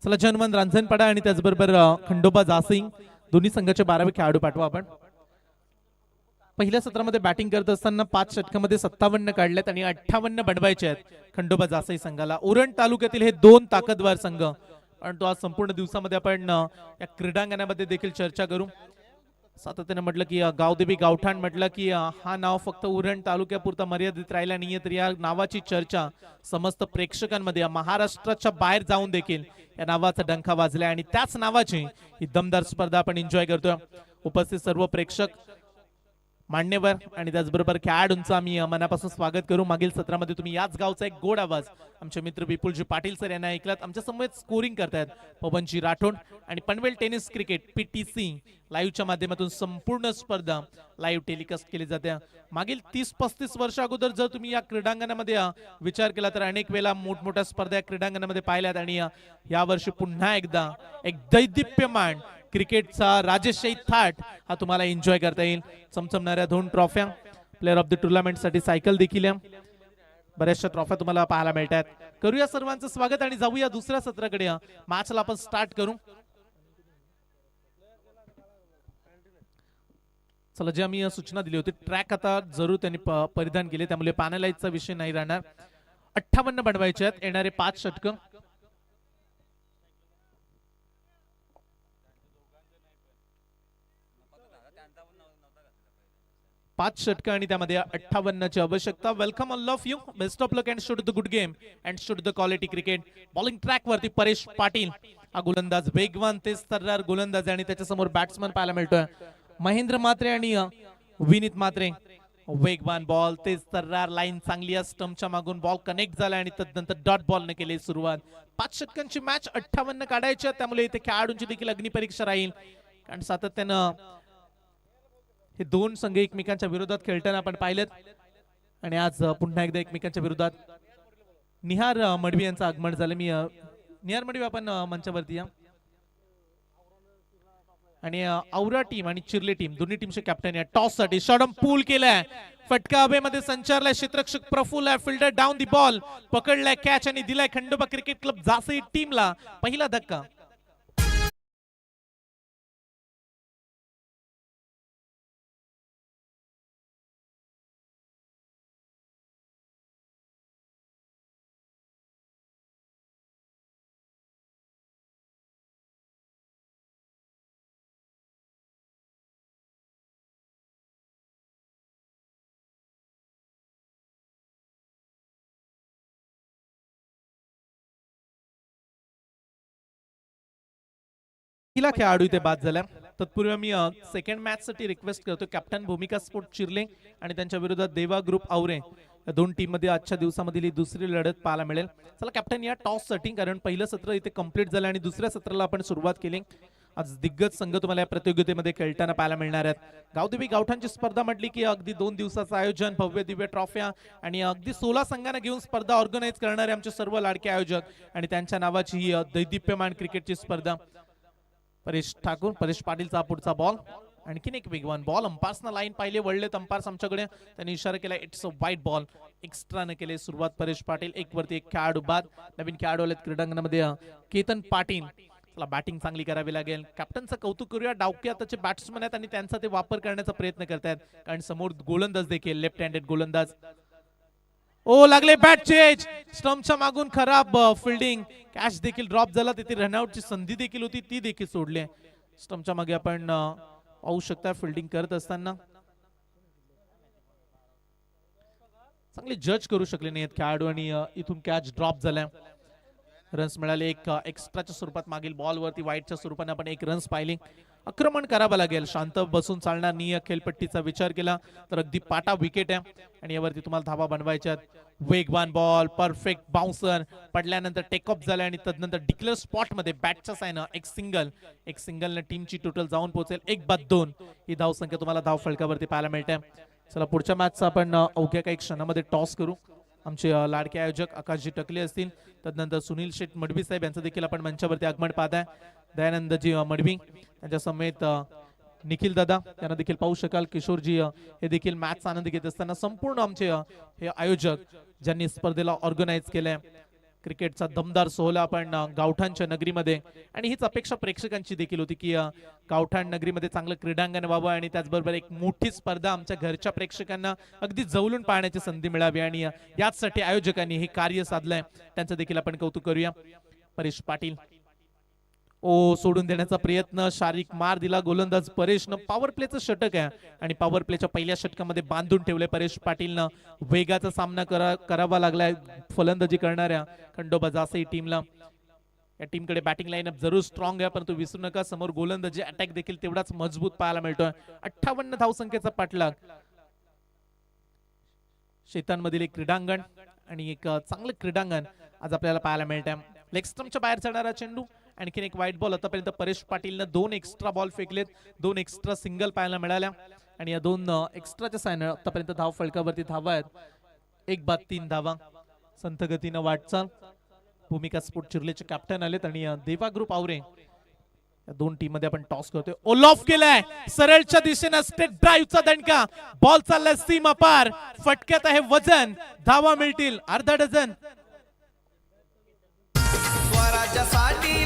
चला जनमन रांजणपाडा आणि त्याचबरोबर खंडोबा जासिंग दोन्ही संघाचे 12वे खेळाडू पाठवा आपण. पहिल्या सत्रामध्ये बॅटिंग करत असताना 5 षटकामध्ये 57 काढल्यात आणि 58 बनवायचे आहेत खंडोबा जासई संघाला. उरण तालुक्यातील हे 2 ताकदवार संघ परंतु आज संपूर्ण दिवसामध्ये आपण या क्रीडांगणामध्ये देखील चर्चा करू. सातत्याने म्हटलं की गावदेवी गावठाण म्हटलं की हा नाव फक्त उरण तालुक्यापुरता मर्यादित राहिला नाहीये तर या नावाची चर्चा समस्त प्रेक्षकांमध्ये महाराष्ट्राच्या बाहेर जाऊन देखील या नावाचा डंका वाजलाय आणि त्याच नावाची ही दमदार स्पर्धा आपण एन्जॉय करतोय. उपस्थित सर्व प्रेक्षक मान्यवर आणि त्याचबरोबर खेळाडूंचं आम्ही मनापासून स्वागत करू. मागील सत्रामध्ये तुम्ही याच गावचा एक गोड आवाज आमचे मित्र विपुलजी पाटील सर यांना ऐकलात. आमच्या समोर स्कोरिंग करतायत पवनजी राठोड आणि पनवेल टेनिस क्रिकेट PTC लाईव्हच्या माध्यमातून संपूर्ण स्पर्धा लाईव्ह टेलिकास्ट केली जाते. मागील 30-35 वर्ष अगोदर जर तुम्ही या क्रीडांगणामध्ये विचार केला तर अनेक वेळा मोठमोठ्या स्पर्धा या क्रीडांगणामध्ये पाहिल्यात आणि या वर्षी पुन्हा एकदा एक दैदिप्यमान क्रिकेटचा राजशाही थाट हा तुम्हाला एन्जॉय करता येईल. चमचमणाऱ्या 2 ट्रॉफ्या प्लेअर ऑफ द टुर्नामेंट साठी सायकल देखील बऱ्याचशा ट्रॉफ्या तुम्हाला पाहायला मिळतात. करूया सर्वांचं स्वागत आणि जाऊया दुसऱ्या सत्राकडे. मॅचला आपण स्टार्ट करू. चला जे आम्ही सूचना दिली होती ट्रॅक आता जरूर त्यांनी परिधान केले त्यामुळे पॅनलाइजचा विषय नाही राहणार. 58 बनवायचे आहेत येणारे 5 षटक. 5 षटक आणि त्यामध्ये 58 ची आवश्यकता. Welcome all of you. Best of luck and should the good game and should the quality cricket. Bowling track वरती परेश पाटील हा गोलंदाज वेगवान तेज तर्रार गोलंदाज आणि त्याच्या समोर बॅट्समन पाहायला मिळतोय महेंद्र म्हात्रे आणि विनीत म्हात्रे. वेगवान बॉल तेज तर्रार लाईन चांगली आहे. स्टंपच्या मागून बॉल कनेक्ट झाला आणि तदनंतर डॉट बॉल ने केली सुरुवात. 5 षटकांची मॅच 58 काढायची त्यामुळे इथे खेळाडूंची देखील अग्निपरीक्षा राहील कारण सातत्यानं हे 2 संघ एकमेकांच्या विरोधात खेळताना आपण पाहिलेत आणि आज पुन्हा एकदा एकमेकांच्या विरोधात. निहार मडवी यांचं आगमन झालं. मी निहार मडवी आपण मंचावरती या. आणि औरा टीम आणि चिर्ले टीम दोन्ही टीमचे कॅप्टन या. टॉस साठी शॉटम पूल केलाय फटका हवेमध्ये संचारलाय क्षेत्ररक्षक प्रफुल्ल आहे. फिल्डर डाऊन दी बॉल पकडलाय कॅच आणि दिलाय खंडोबा क्रिकेट क्लब जासई टीमला पहिला धक्का. पहिला खेळाडू इथे बाद झाला. तत्पूर्वी मी सेकंड मॅच साठी रिक्वेस्ट करतो कॅप्टन भूमिका स्पोर्ट चिर्ले आणि त्यांच्या विरोधात देवा ग्रुप आवरे या 2 टीम मध्ये आजच्या दिवसामधील ही दुसरी लढत पाहायला मिळेल. चला कॅप्टन या टॉस साठी कारण पहिलं सत्र इथे कंप्लीट झालं आणि दुसऱ्या सत्राला आपण सुरुवात केली. आज दिग्गज संघ तुम्हाला या प्रतियोगितेमध्ये खेळताना पाहायला मिळणार आहेत. गावदेवी गावठाणची स्पर्धा म्हटली की अगदी 2 दिवसाचं आयोजन भव्य दिव्य ट्रॉफ्या आणि अगदी 16 संघांना घेऊन स्पर्धा ऑर्गनाईज करणारे आमचे सर्व लाडके आयोजक आणि त्यांच्या नावाची ही दैदिप्यमान क्रिकेटची स्पर्धा. परेश ठाकूर परेश पाटीलचा पुढचा बॉल आणखीन एक वेगवान बॉल. अंपायर्सना लाईन पाहिले वळलेत अंपायर्स आमच्याकडे त्यांनी इशारा केला इट्स अ वाईट बॉल. एक्स्ट्रा न केले सुरुवात परेश पाटील. 1 वरती 1 खेळाडू बाद. नवीन खेळाडू आलेत क्रीडांगणामध्ये केतन पाटील. चला बॅटिंग चांगली करावी लागेल. कॅप्टनचं कौतुक करूया डावके आताचे बॅट्समन आहेत आणि त्यांचा ते वापर करण्याचा प्रयत्न करतायत कारण समोर गोलंदाज देखील लेफ्ट हँडेड गोलंदाज. ओ लागले बॅट चेंज. स्टंपच्या मागून खराब फिल्डिंग. कॅच देखील ड्रॉप झाला. तिथे रनआउटची संधी देखील होती ती देखील सोडली. स्टंपच्या मागे आपण पाहू शकता फिल्डिंग करत असताना चांगले जज करू शकले नाहीत खेळाडू आणि इथून कॅच ड्रॉप झाला. रन्स मिळाले. एक एक्स्ट्राच्या स्वरूपात मागील बॉलवरती वाईटच्या स्वरूपाने आपण एक रन्स पाहिली. आक्रमण करावं लागेल, शांत बसून चालणार नाही. या खेळपट्टीचा विचार केला तर अगदी पाटा विकेट आहे आणि यावरती तुम्हाला धावा बनवायच्यात. वेगवान बॉल, परफेक्ट बाउन्सर, पडल्यानंतर टेक ऑफ झाला आणि तदनंतर डिक्लेअर स्पॉट मध्ये बॅटच्या सायनं एक सिंगलने टीमची टोटल जाऊन पोहोचेल 1-2. ही धावसंख्या तुम्हाला धाव फलकावरती पाहायला मिळते. चला पुढच्या मॅचचा आपण अवघ्या काही क्षणामध्ये टॉस करू. आमचे लाडके आयोजक आकाशजी टकले असतील, तदनंतर सुनील शेठ मडवी साहेब यांचं देखील आपण मंचावरती आगमन पाहताय. दयानंदजी मडवी त्यांच्या समेत निखिल दादा यांना देखील पाहू शकाल. किशोरजी हे देखील मॅच आनंद घेत असताना संपूर्ण आमचे हे आयोजक ज्यांनी स्पर्धेला ऑर्गनाईज केलंय. क्रिकेटचा दमदार सोहळा आपण गावठाणच्या नगरीमध्ये, आणि हीच अपेक्षा प्रेक्षकांची देखील होती की गावठाण नगरीमध्ये चांगलं क्रीडांगण व्हावं आणि त्याचबरोबर एक मोठी स्पर्धा आमच्या घरच्या प्रेक्षकांना अगदी जवळून पाहण्याची संधी मिळावी, आणि याचसाठी आयोजकांनी हे कार्य साधलंय. त्यांचं देखील आपण कौतुक करूया. परेश पाटील सोडून देण्याचा प्रयत्न, शारीरिक मार दिला गोलंदाज परेशनं. पॉवर प्लेचं षटक आहे आणि पॉवर प्लेच्या पहिल्या षटकामध्ये बांधून ठेवले परेश पाटीलनं. वेगाचा सामना करावा लागलाय फलंदाजी करणाऱ्या खंडोबा जासई टीमला. या टीमकडे बॅटिंग लाईनअप जरूर स्ट्रॉंग आहे, परंतु विसरू नका समोर गोलंदाजी अटॅक देखील तेवढाच मजबूत पाहायला मिळतोय. 58 धावसंख्येचा पाठलाग. शेतांमधील एक क्रीडांगण आणि एक चांगलं क्रीडांगण आज आपल्याला पाहायला मिळतंय. लेग स्टंपच्या बाहेर चढणारा चेंडू, आणखीन एक वाईट बॉल. आतापर्यंत परेश पाटीलनं 2 एक्स्ट्रा बॉल फेकलेत, 2 एक्स्ट्रा सिंगल पाहायला मिळाल्या आणि या 2 एक्स्ट्राच्या सायनं आतापर्यंत धाव फलकावरती धावा आहेत 1-3 धावा. संथ गतीनं वाटचाल. भूमिका स्पोर्ट चिर्लेचे कॅप्टन आलेत आणि देवा ग्रुप आवरे या 2 टीम मध्ये आपण टॉस करतोय. ऑल ऑफ केलाय सरळच्या दिशेनं, स्टेट ड्राईव्हचा दणका. बॉल चाललाय सीमा पार, फटक्यात आहे वजन. धावा मिळतील अर्धा डझन. स्वराज्यासाठी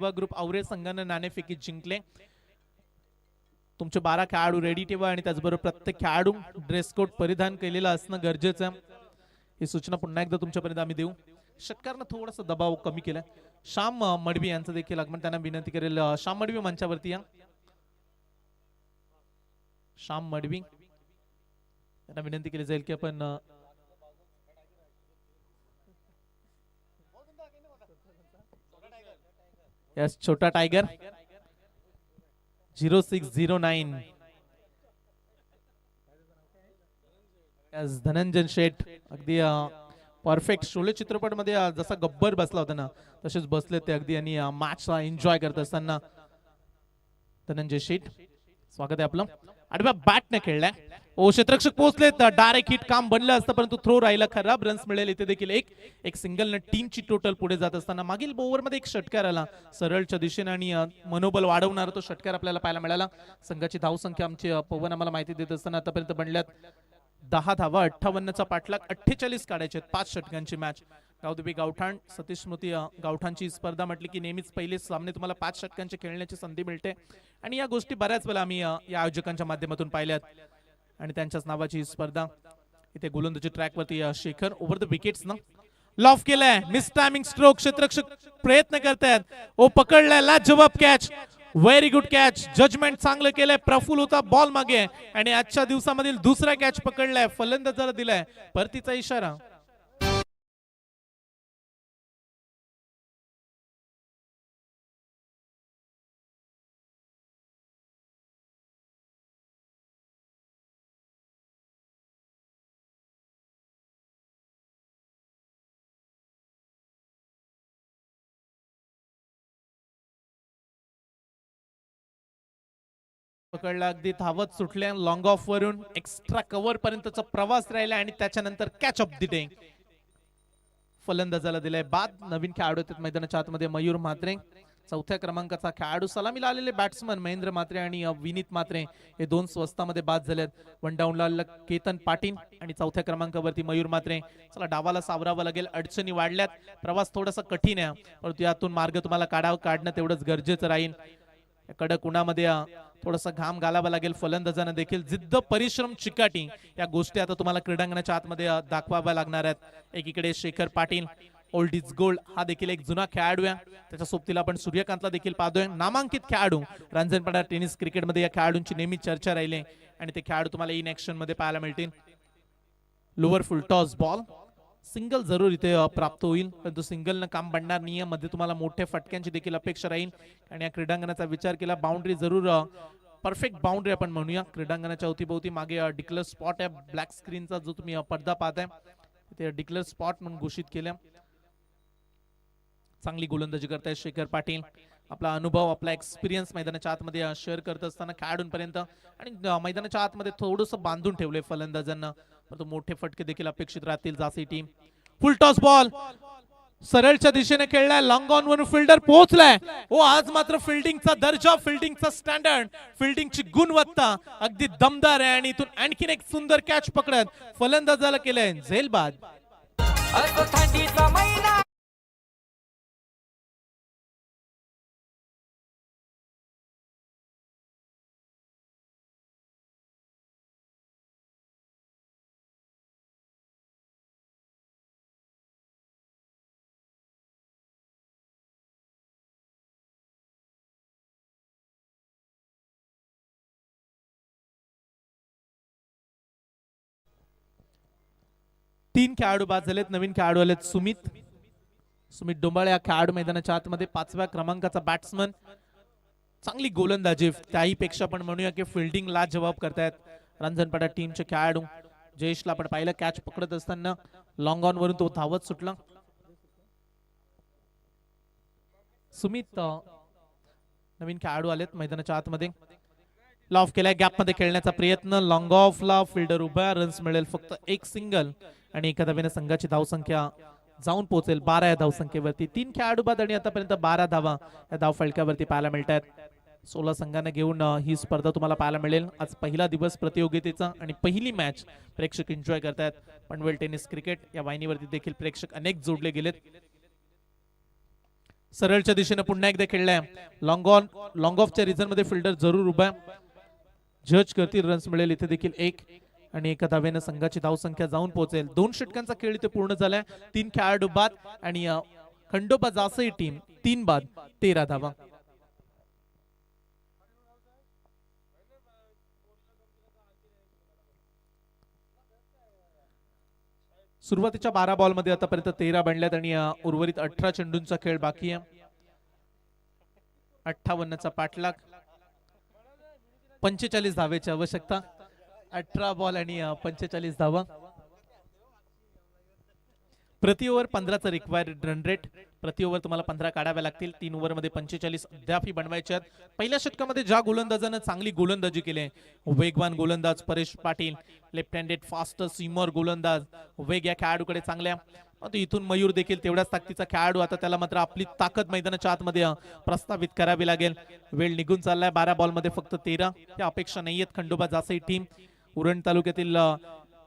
ग्रुप आवरे संघाने नाणेफेकी जिंकले. तुमचे 12 खेळाडू रेडी ठेवा आणि त्याचबरोबर प्रत्येक खेळाडू ड्रेस कोड परिधान केलेला असणं गरजेचं आहे. ही सूचना पुन्हा एकदा तुमच्यापर्यंत आम्ही देऊ. षटकारनं थोडासा दबाव कमी केलाय. श्याम मडवी यांचं देखील आगमन त्यांना विनंती करेल. श्याम मडवी मंचावरती या. श्याम मडवी त्यांना विनंती केली जाईल की आपण यस छोटा टायगर 0609 यस धनंजय शेठ अगदी परफेक्ट. शोले चित्रपट मध्ये जसा गब्बर बसला होता ना तसेच बसले ते अगदी, आणि मॅच एन्जॉय करत असताना धनंजय शेठ स्वागत आहे आपलं. आडव्या बॅट ने खेळलाय. क्षेत्ररक्षक पोहोचलेत. डायरेक्ट हिट काम बनलं असतं परंतु थ्रो राहिला. खराब रन्स मिळेल. इथे देखील एक सिंगल ने टीमची टोटल पुढे जात असताना मागील ओव्हर मध्ये एक षटकार आला सरळच्या दिशेने आणि मनोबल वाढवणारा तो षटकार आपल्याला पाहायला मिळाला. संघाची धावसंख्या आमची पवन आम्हाला माहिती देत असताना आतापर्यंत बनल्यात 10 धावा. 58चा पाठलाग 48 काढायचे 5 षटकांची मॅच. गावदेवी गावठाण सतीश स्मृती गावठाणची स्पर्धा म्हटली की नेहमीच पहिले सामने तुम्हाला 5 षटकांचे खेळण्याची संधी मिळते आणि या गोष्टी बऱ्याच वेळा आम्ही या आयोजकांच्या माध्यमातून पाहिल्यात आणि त्यांच्याच नावाची स्पर्धा. इथे गोलंदाजी ट्रॅक वरती शेखर ओव्हर द विकेट्स ना लॉफ केलाय. Miss timing stroke. क्षेत्ररक्षक प्रयत्न करतायत. पकडलाय लाजवाब catch. Very good catch. Judgement चांगलं केलंय. प्रफुल होता बॉल मागे आणि आजच्या दिवसामधील दुसरा कॅच पकडलाय. फलंदाजाला दिलाय परतीचा इशारा. पकडला. अगदी धावत सुटल्या लॉंग ऑफ वरून. एक्स्ट्रा कव्हर पर्यंतचा प्रवास राहिला आणि त्याच्यानंतर कॅच ऑफ द डे फलंदाजाला दिलाय बाद. नवीन खेळाडू आहेत मैदानाच्या आतमध्ये मयूर म्हात्रे. 4थ्या क्रमांकाचा खेळाडू. सलामीला आलेले बॅट्समन महेंद्र म्हात्रे आणि विनीत म्हात्रे हे 2 स्वस्तामध्ये बाद झालेत. 1 डाऊनला केतन पाटील आणि 4थ्या क्रमांकावरती मयूर म्हात्रे. चला डावाला सावरावं लागेल. अडचणी वाढल्यात. प्रवास थोडासा कठीण आहे परंतु यातून मार्ग तुम्हाला काढणं तेवढंच गरजेचं राहील. कडक उन्हामध्ये थोडासा घाम घालावा लागेल फलंदाजांना देखील. जिद्द, परिश्रम, चिकाटी या गोष्टी आता तुम्हाला क्रीडांगणाच्या आतमध्ये दाखवाव्या लागणार आहेत. एकीकडे Shekhar Patil, old is gold हा देखील एक जुना खेळाडू आहे. त्याच्या सोबतीला आपण सूर्यकांतला देखील पाहतोय. नामांकित खेळाडू रांजणपाडा टेनिस क्रिकेटमध्ये या खेळाडूंची नेहमी चर्चा राहिली आणि ते खेळाडू तुम्हाला इन ऍक्शन मध्ये पाहायला मिळतील. लोअर फुल टॉस बॉल, सिंगल जरूर इथे प्राप्त होईल, परंतु सिंगल न काम बनणार नाही. मध्ये तुम्हाला मोठ्या फटक्यांची देखील अपेक्षा राहील आणि या क्रीडांगणाचा विचार केला बाउंड्री जरूर परफेक्ट बाउंड्री आपण म्हणूया. क्रीडांगणाच्या अवतीभोवती मागे डिक्लेअर स्पॉट आहे. ब्लॅक स्क्रीनचा जो तुम्ही पडदा पाहताय ते डिक्लेअर स्पॉट म्हणून घोषित केलं. चांगली गोलंदाजी करतायत शेखर पाटील. आपला अनुभव, आपला एक्सपिरियन्स मैदानाच्या आतमध्ये शेअर करत असताना खेळाडूंपर्यंत आणि मैदानाच्या आतमध्ये थोडंसं बांधून ठेवलंय फलंदाजांना, परंतु मोठे फटके देखील अपेक्षित राहतील. जासी टीम फुल टॉस बॉल सरळच्या दिशेने खेळलाय. लॉंग ऑन वरून फिल्डर पोहोचलाय. हो, आज मात्र फिल्डिंगचा दर्जा, फिल्डिंगचा स्टँडर्ड, फिल्डिंगची गुणवत्ता अगदी दमदार आहे आणि इथून आणखीन एक सुंदर कॅच पकडत फलंदाजाला केलंय झेलबाद. थंडीचा महिना 3 खेळाडू बाद झालेत. नवीन खेळाडू आलेत. सुमित डोंबाळे या खेळाडू मैदानाच्या आतमध्ये 5व्या क्रमांकाचा बॅट्समन. चांगली गोलंदाजी, त्याहीपेक्षा पण म्हणूया की फिल्डिंग लाजवाब करतायत रांजणपाडा टीमचे खेळाडू. जयेशला आपण पाहिलं कॅच पकडत असताना लॉंग ऑन वरून तो धावत सुटला. सुमित नवीन खेळाडू आलेत मैदानाच्या आतमध्ये. लॉफ केलाय, गॅप मध्ये खेळण्याचा प्रयत्न, लॉंग ऑफला फिल्डर उभा, रन्स मिळेल फक्त एक सिंगल आणि एका धावेने संघाची धावसंख्या जाऊन पोहोचेल 12 या धावसंख्येवरती. 3 खेळाडू बाद आणि आतापर्यंत 12 धावा या धावफलकावरती पाहायला मिळतात. 16 संघांना घेऊन ही स्पर्धा तुम्हाला पाहायला मिळेल. आज पहिला दिवस प्रतियोगितेचा आणि पहिली मॅच प्रेक्षक एन्जॉय करतायत. पनवेल टेनिस क्रिकेट या वाहिनीवरती देखील प्रेक्षक अनेक जोडले गेलेत. सरळच्या दिशेने पुन्हा एकदा खेळलाय. लॉंग ऑफच्या रिझन मध्ये फिल्डर जरूर उभा, जज करतील, रन्स मिळेल इथे देखील एक आणि एका धावेने संघाची धावसंख्या जाऊन पोहोचेल. 2 षटकांचा खेळ इथे पूर्ण झालाय. 3 खेळाडू बाद आणि खंडोबा जासई टीम 3 बाद 13 धावा. सुरुवातीच्या 12 बॉल मध्ये आतापर्यंत 13 बनल्यात आणि उर्वरित 18 चेंडूंचा खेळ बाकी आहे. 58चा पाठलाग, 45 धावेची आवश्यकता. 18 बॉल आणि 45 धावा. प्रति ओव्हर 15चा रिक्वायर्ड रन रेट. प्रति ओव्हर तुम्हाला 15 काढाव्या लागतील. 3 ओव्हर मध्ये 45 अद्याप बनवायचे आहेत. पहिल्या षटकामध्ये ज्या गोलंदाजानं चांगली गोलंदाजी केली, वेगवान गोलंदाज Paresh Patil, left handed fast seamer गोलंदाज, वेग या खेळाडूकडे चांगल्या. इथून मयूर देखील तेवढ्याच ताकदीचा खेळाडू. आता त्याला मात्र आपली ताकद मैदानाच्या आतमध्ये प्रस्थापित करावी लागेल. वेळ निघून चाललाय. 12 बॉल मध्ये फक्त 13. त्या अपेक्षा नाहीयेत. खंडोबा जासई टीम उरण तालुक्यातील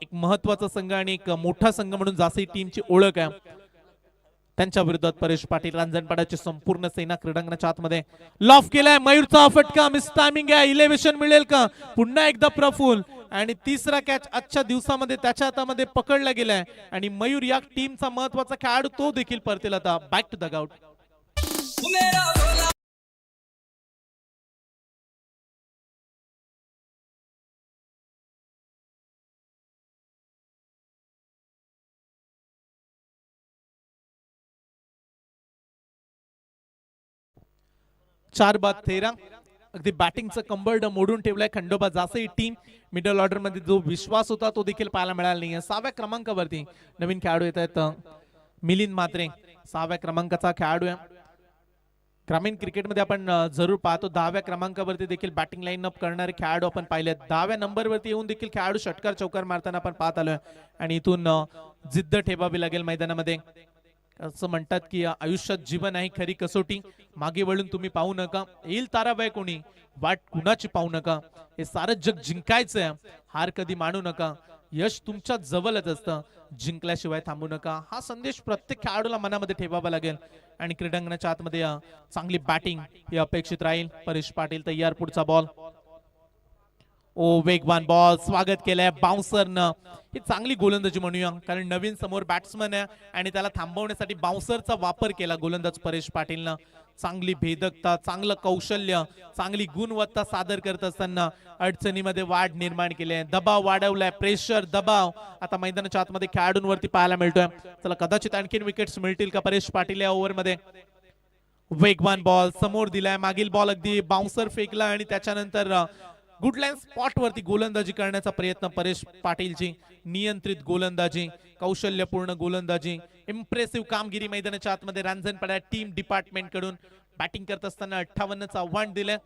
एक महत्वाचा संघ आणि एक मोठा संघ म्हणून जासई टीमची ओळख आहे. त्यांच्या विरोधात परेश पाटील, रांजणपाडाची संपूर्ण सेना क्रीडांगणाच्या आतमध्ये. लॉफ केलाय, मयूरचा फटका, मिस टायमिंग आहे. इलेव्हेशन मिळेल का? पुन्हा एकदा प्रफुल आणि तिसरा कॅच आजच्या दिवसामध्ये त्याच्या हातामध्ये पकडला गेलाय आणि मयूर या टीमचा महत्वाचा खेळाडू तो देखील परतेल आता बॅक टू द आउट. 4 बाद 13. अगदी बॅटिंगचं कंबर्ड मोडून ठेवलंय Khandoba Jasai team. Middle order मध्ये जो विश्वास होता तो देखील पाहायला मिळाला नाहीये. 6व्या क्रमांकावरती नवीन खेळाडू येत आहेत. मिलिंद म्हात्रे 6व्या क्रमांकाचा खेळाडू आहे. ग्रामीण क्रिकेटमध्ये आपण जरूर पाहतो 10व्या क्रमांकावरती देखील बॅटिंग लाईन अप करणारे खेळाडू आपण पाहिले. 10व्या नंबरवरती येऊन देखील खेळाडू षटकार चौकार मारताना आपण पाहत आलोय आणि इथून जिद्द ठेवावी लागेल मैदानामध्ये. असं म्हणतात की आयुष्यात जीवन आहे खरी कसोटी. मागे वळून तुम्ही पाहू नका, येईल ताराबाई कोणी, वाट कुणाची पाहू नका. हे सारं जग जिंकायचंय, हार कधी मानू नका. यश तुमच्या जवळच असतं, जिंकल्याशिवाय थांबू नका. हा संदेश प्रत्येक खेळाडूला मनामध्ये ठेवावा लागेल आणि क्रीडांगणाच्या आतमध्ये चांगली बॅटिंग ही अपेक्षित राहील. परेश पाटील तयार. पुढचा बॉल ओ वेगवान बॉल स्वागत केलंय बाउन्सरनं. ही चांगली गोलंदाजी म्हणूया, कारण नवीन समोर बॅट्समन आहे आणि त्याला थांबवण्यासाठी बाउन्सरचा वापर केला गोलंदाज परेश पाटीलनं. चांगली भेदकता, चांगलं कौशल्य, चांगली गुणवत्ता सादर करत असताना अडचणीमध्ये वाढ निर्माण केली आहे. दबाव वाढवलाय, प्रेशर दबाव आता मैदानाच्या आतमध्ये खेळाडूंवरती पाहायला मिळतोय. चला कदाचित आणखीन विकेट्स मिळतील का परेश पाटील या ओव्हरमध्ये. वेगवान बॉल समोर दिलाय, मागील बॉल अगदी बाउन्सर फेकला आणि त्याच्यानंतर गुडलाईन स्पॉट वरती गोलंदाजी करण्याचा प्रयत्न परेश पाटीलची. नियंत्रित गोलंदाजी, कौशल्यपूर्ण गोलंदाजी, इम्प्रेसिव्ह कामगिरी मैदानाच्या आतमध्ये रांजणपाडा टीम डिपार्टमेंट कडून. बॅटिंग करत असताना 58चं आव्हान दिलंय.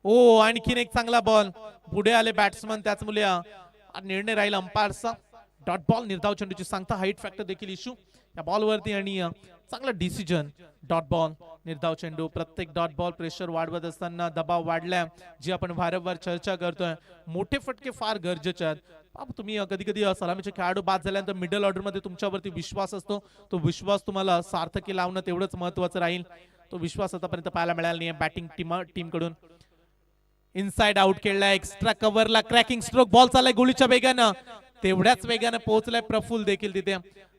ओ आणखीन एक चांगला बॉल, पुढे आले बॅट्समन, त्याच मुले निर्णय राहील अंपायरचा. डॉट बॉल निर्धाव चेंडूची सांगता, हाईट फॅक्टर देखील इश्यू या बॉल वरती आणि चांगला डिसिजन. डॉट बॉल निर्धाव चेंडू, प्रत्येक डॉट बॉल प्रेशर वाढवत असताना दबाव वाढलाय, जी आपण वारंवार चर्चा करतोय. मोठे फटके फार गरजेचे आहेत. तुम्ही कधी कधी सलामीचे खेळाडू बाद झाल्यानंतर मिडल ऑर्डर मध्ये तुमच्यावरती विश्वास असतो, तो विश्वास तुम्हाला सार्थकी लावणं तेवढंच महत्वाचं राहील. तो विश्वास आतापर्यंत पाहायला मिळाला नाही बॅटिंग टीम कडून. इनसाइड आउट खेळलाय, एक्स्ट्रा कव्हरला क्रॅकिंग स्ट्रोक, बॉल चाललाय गोळीच्या वेगानं, तेवढ्याच वेगानं पोहोचलाय प्रफुल देखील तिथे.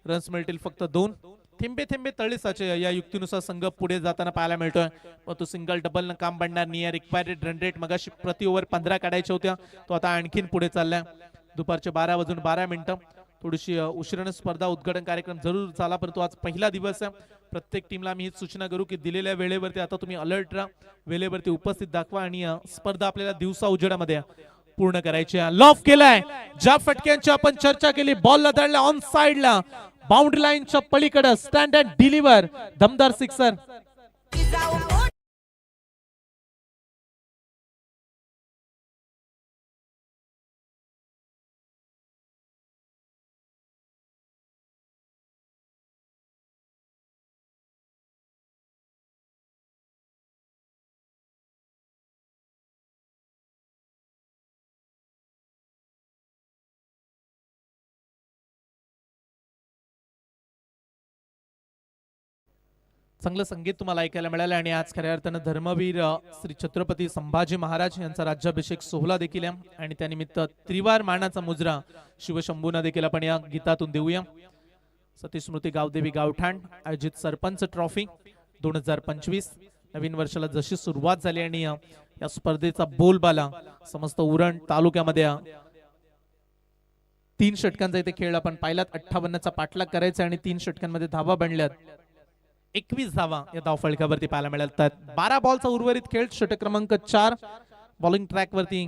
रन्स मिळतील फक्त 2. थेंबे थेंबे तळे साचे या युक्तीनुसार संघ पुढे जाताना पाहायला मिळतोय. तो सिंगल डबल न काम बनणार नाही. रिक्वायर्ड रन रेट मगाशी प्रति ओव्हर 15 काढायच्या होत्या, तो आता आणखीन पुढे चाललाय. दुपारचे 12:12 थोडीशी उशिराने स्पर्धा उद्घाटन कार्यक्रम जरूर झाला, परंतु आज पहिला दिवस आहे. प्रत्येक टीमला मी हीच सूचना करू की दिलेल्या वेळेवरती आता तुम्ही अलर्ट राहा, वेळेवरती उपस्थित दाखवा आणि स्पर्धा आपल्याला दिवसा उजेडामध्ये पूर्ण करायची आहे. लॉफ केलाय, ज्या फटक्यांची आपण चर्चा केली, बॉलला धरला ऑन साइडला, बाउंड्री लाईनच्या पलीकडे स्टँड अँड डिलिव्हर, दमदार सिक्सर. चांगलं संगीत तुम्हाला ऐकायला मिळालं आणि आज खऱ्या अर्थानं धर्मवीर श्री छत्रपती संभाजी महाराज यांचा राज्याभिषेक सोहळा देखील आहे आणि त्यानिमित्त त्रिवार मानाचा मुजरा शिवशंभूना देखील आपण या गीतातून देऊया. सतीश स्मृती गावदेवी गावठाण आयोजित सरपंच ट्रॉफी 2025 नवीन वर्षाला जशी सुरुवात झाली आणि या स्पर्धेचा बोलबाला समस्त उरण तालुक्यामध्ये 3 षटकांचा इथे खेळ आपण पाहिलात. 58चा पाठलाग करायचा आणि 3 षटकांमध्ये धावा बनल्यात. 21 धावा या धावफलकावरती पाहायला मिळतात. 12 बॉलचा उर्वरित खेळ, षटक क्रमांक 4 बॉलिंग ट्रॅक वरती.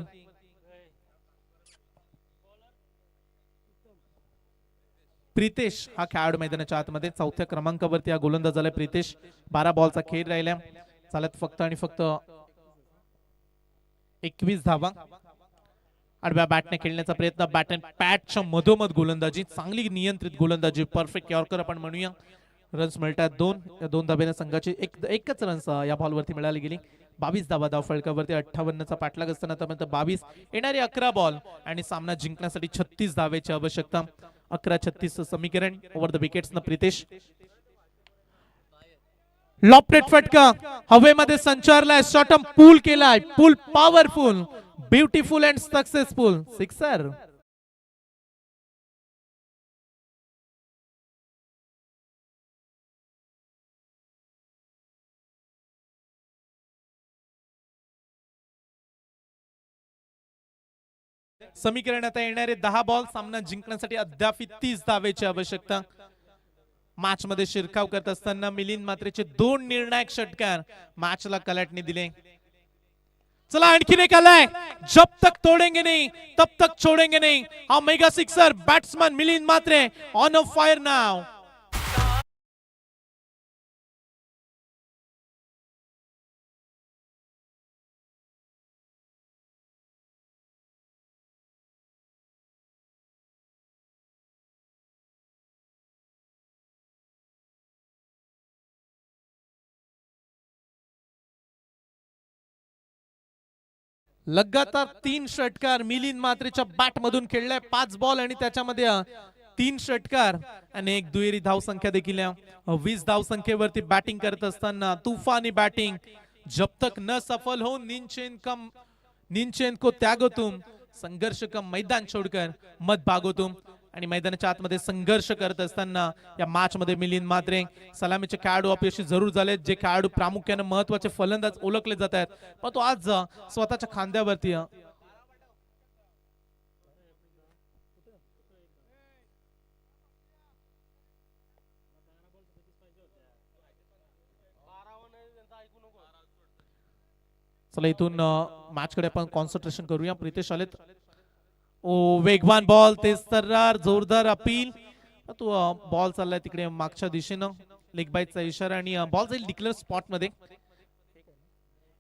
प्रितेश हा खेळाडू मैदानाच्या आतमध्ये 4थ्या क्रमांकावरती हा गोलंदाज झालाय प्रितेश. 12 बॉलचा खेळ राहिला, चालत फक्त आणि फक्त 21 धावा. आडव्या बॅटने खेळण्याचा प्रयत्न, बॅट अँड पॅटच्या मधोमध गोलंदाजी, चांगली नियंत्रित गोलंदाजी, परफेक्ट यॉर्कर आपण म्हणूया. रन्स मिळतात 2. या 2 धाब्याने संघाची एकच रन्स या बॉलवरती मिळाली गेली. 22 धावा धाव फलकावरती. 58चा पाठलाग असताना आतापर्यंत 22. येणारे 11 बॉल आणि सामना जिंकण्यासाठी 36 धावेची आवश्यकता. 11-36 समीकरण. ओव्हर द विकेट्स न प्रितेश. लॉपरेट फटका हवेमध्ये संचारलाय, शॉटम पूल केलाय, pull powerful, beautiful and successful sixer. समीकरण आता येणारे 10 बॉल सामना जिंकण्यासाठी अद्याप 30 धावेची आवश्यकता. मॅच मध्ये शिरकाव करत असताना मिलिंद मात्रेचे 2 निर्णायक षटकार मॅचला कलाटणी दिले. चला आणखीन एक आलाय, जब तक तोडेंगे नहीं तब तक छोडेंगे नहीं. हा mega sixer, batsman Milind Mhatre on a fire नाव. लगातार 3 षटकार मिलिंद मात्रेच्या बॅट मधून खेळलाय. 5 बॉल आणि त्याच्यामध्ये 3 षटकार आणि 1 दुहेरी धाव संख्या देखील. 20 धाव संख्येवरती बॅटिंग करत असताना तुफानी बॅटिंग. जब तक न सफल हो निंचेनको त्यागो तुम, संघर्ष का मैदान छोडकर मत भागो तुम. आणि मैदानाच्या आतमध्ये संघर्ष करत असताना या मॅच मध्ये मिलिंद म्हात्रे सलामीचे खेळाडू अपयशी जरूर झाले. जे खेळाडू प्रामुख्याने महत्वाचे फलंदाज ओळखले जात आहेत, पण तो आज स्वतःच्या खांद्यावरती चला इथून मॅच कडे आपण कॉन्सन्ट्रेशन करूया. प्रितेश आलेत. ओ वेगवान बॉल, तेज तर्रार, जोरदार अपील. तो बॉल चाललाय तिकडे मागच्या दिशेनं. लेग बाईटचा इशारा आणि बॉल जाईल डिक्लेअर स्पॉट मध्ये,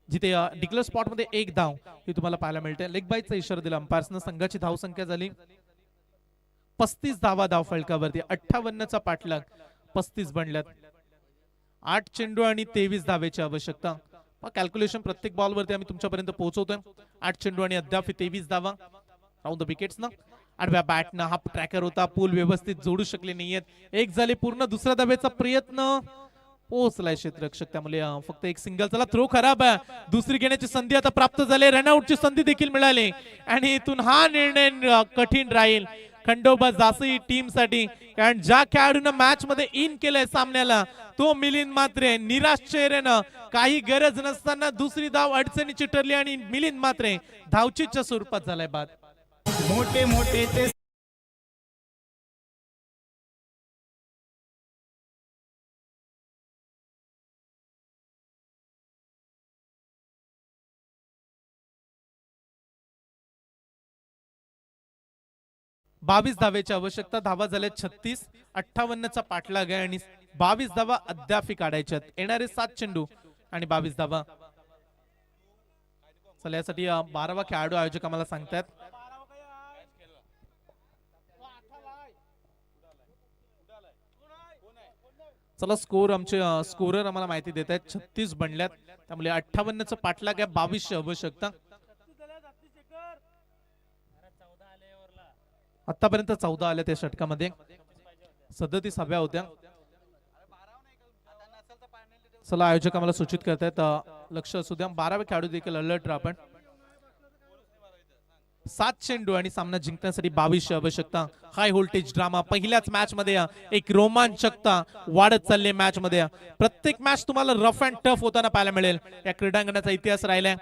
जिथे डिक्लेअर स्पॉट मध्ये एक धाव ही तुम्हाला पाहायला मिळते. लेग बाईटचा इशारा दिला अंपायर्सनं. संघाची धाव संख्या झाली 35 धावा धाव फलकावरती. 58चा पाठलाग 35 बनल्यात. 8 चेंडू आणि 23 धावेची आवश्यकता. कॅल्क्युलेशन प्रत्येक बॉल वरती आम्ही तुमच्यापर्यंत पोहोचवतोय. 8 चेंडू आणि अद्याप 23 धावा. राऊंड द विकेट्स ना. आडव्या बॅटनं हा ट्रॅकर होता, पूल व्यवस्थित जोडू शकले नाहीयेत. एक झाले पूर्ण. दुसऱ्या धावेचा प्रयत्न पोहोचलाय क्षेत्ररक्षक, त्यामुळे फक्त एक सिंगल. चला थ्रो खराब आहे. दुसरी घेण्याची संधी आता प्राप्त झाली. रनआउटची संधी देखील मिळाली आणि इथून हा निर्णय कठीण राहील खंडोबा जासई टीम साठी, कारण ज्या खेळाडूनं मॅच मध्ये इन केलंय सामन्याला तो मिलिंद म्हात्रे. निराश चेहऱ्यानं काही गरज नसताना दुसरी धाव अडचणीची ठरली आणि मिलिंद म्हात्रे धावचीच्या स्वरूपात झालाय बाद. मोठे मोठे ते 22 धावेची आवश्यकता. धावा झाल्या 36. 58चा पाठलाग आहे आणि 22 धावा अद्याप काढायच्यात. येणारे 7 चेंडू आणि 22 धावा. चला यासाठी 12वा खेळाडू आयोजक आम्हाला सांगतात. चला स्कोर आमचे स्कोरर आम्हाला माहिती देत आहेत. 36 बनल्यात, त्यामुळे 58चा पाठलाग आहे. 22ची आवश्यकता. आतापर्यंत 14 आल्या त्या षटकामध्ये. 37 हव्या होत्या. चला आयोजक आम्हाला सूचित करतायत लक्ष असू द्या. 12वे खेळाडू देखील अलर्ट राहा. आपण 7 चेंडू आणि सामना जिंकण्यासाठी 22ची आवश्यकता. हाय व्होल्टेज ड्रामा पहिल्याच मॅच मध्ये एक रोमांचकता वाढत चालली मॅच मध्ये. प्रत्येक मॅच तुम्हाला रफ अँड टफ होताना पाहायला मिळेल. या क्रीडांगणाचा इतिहास राहिलाय.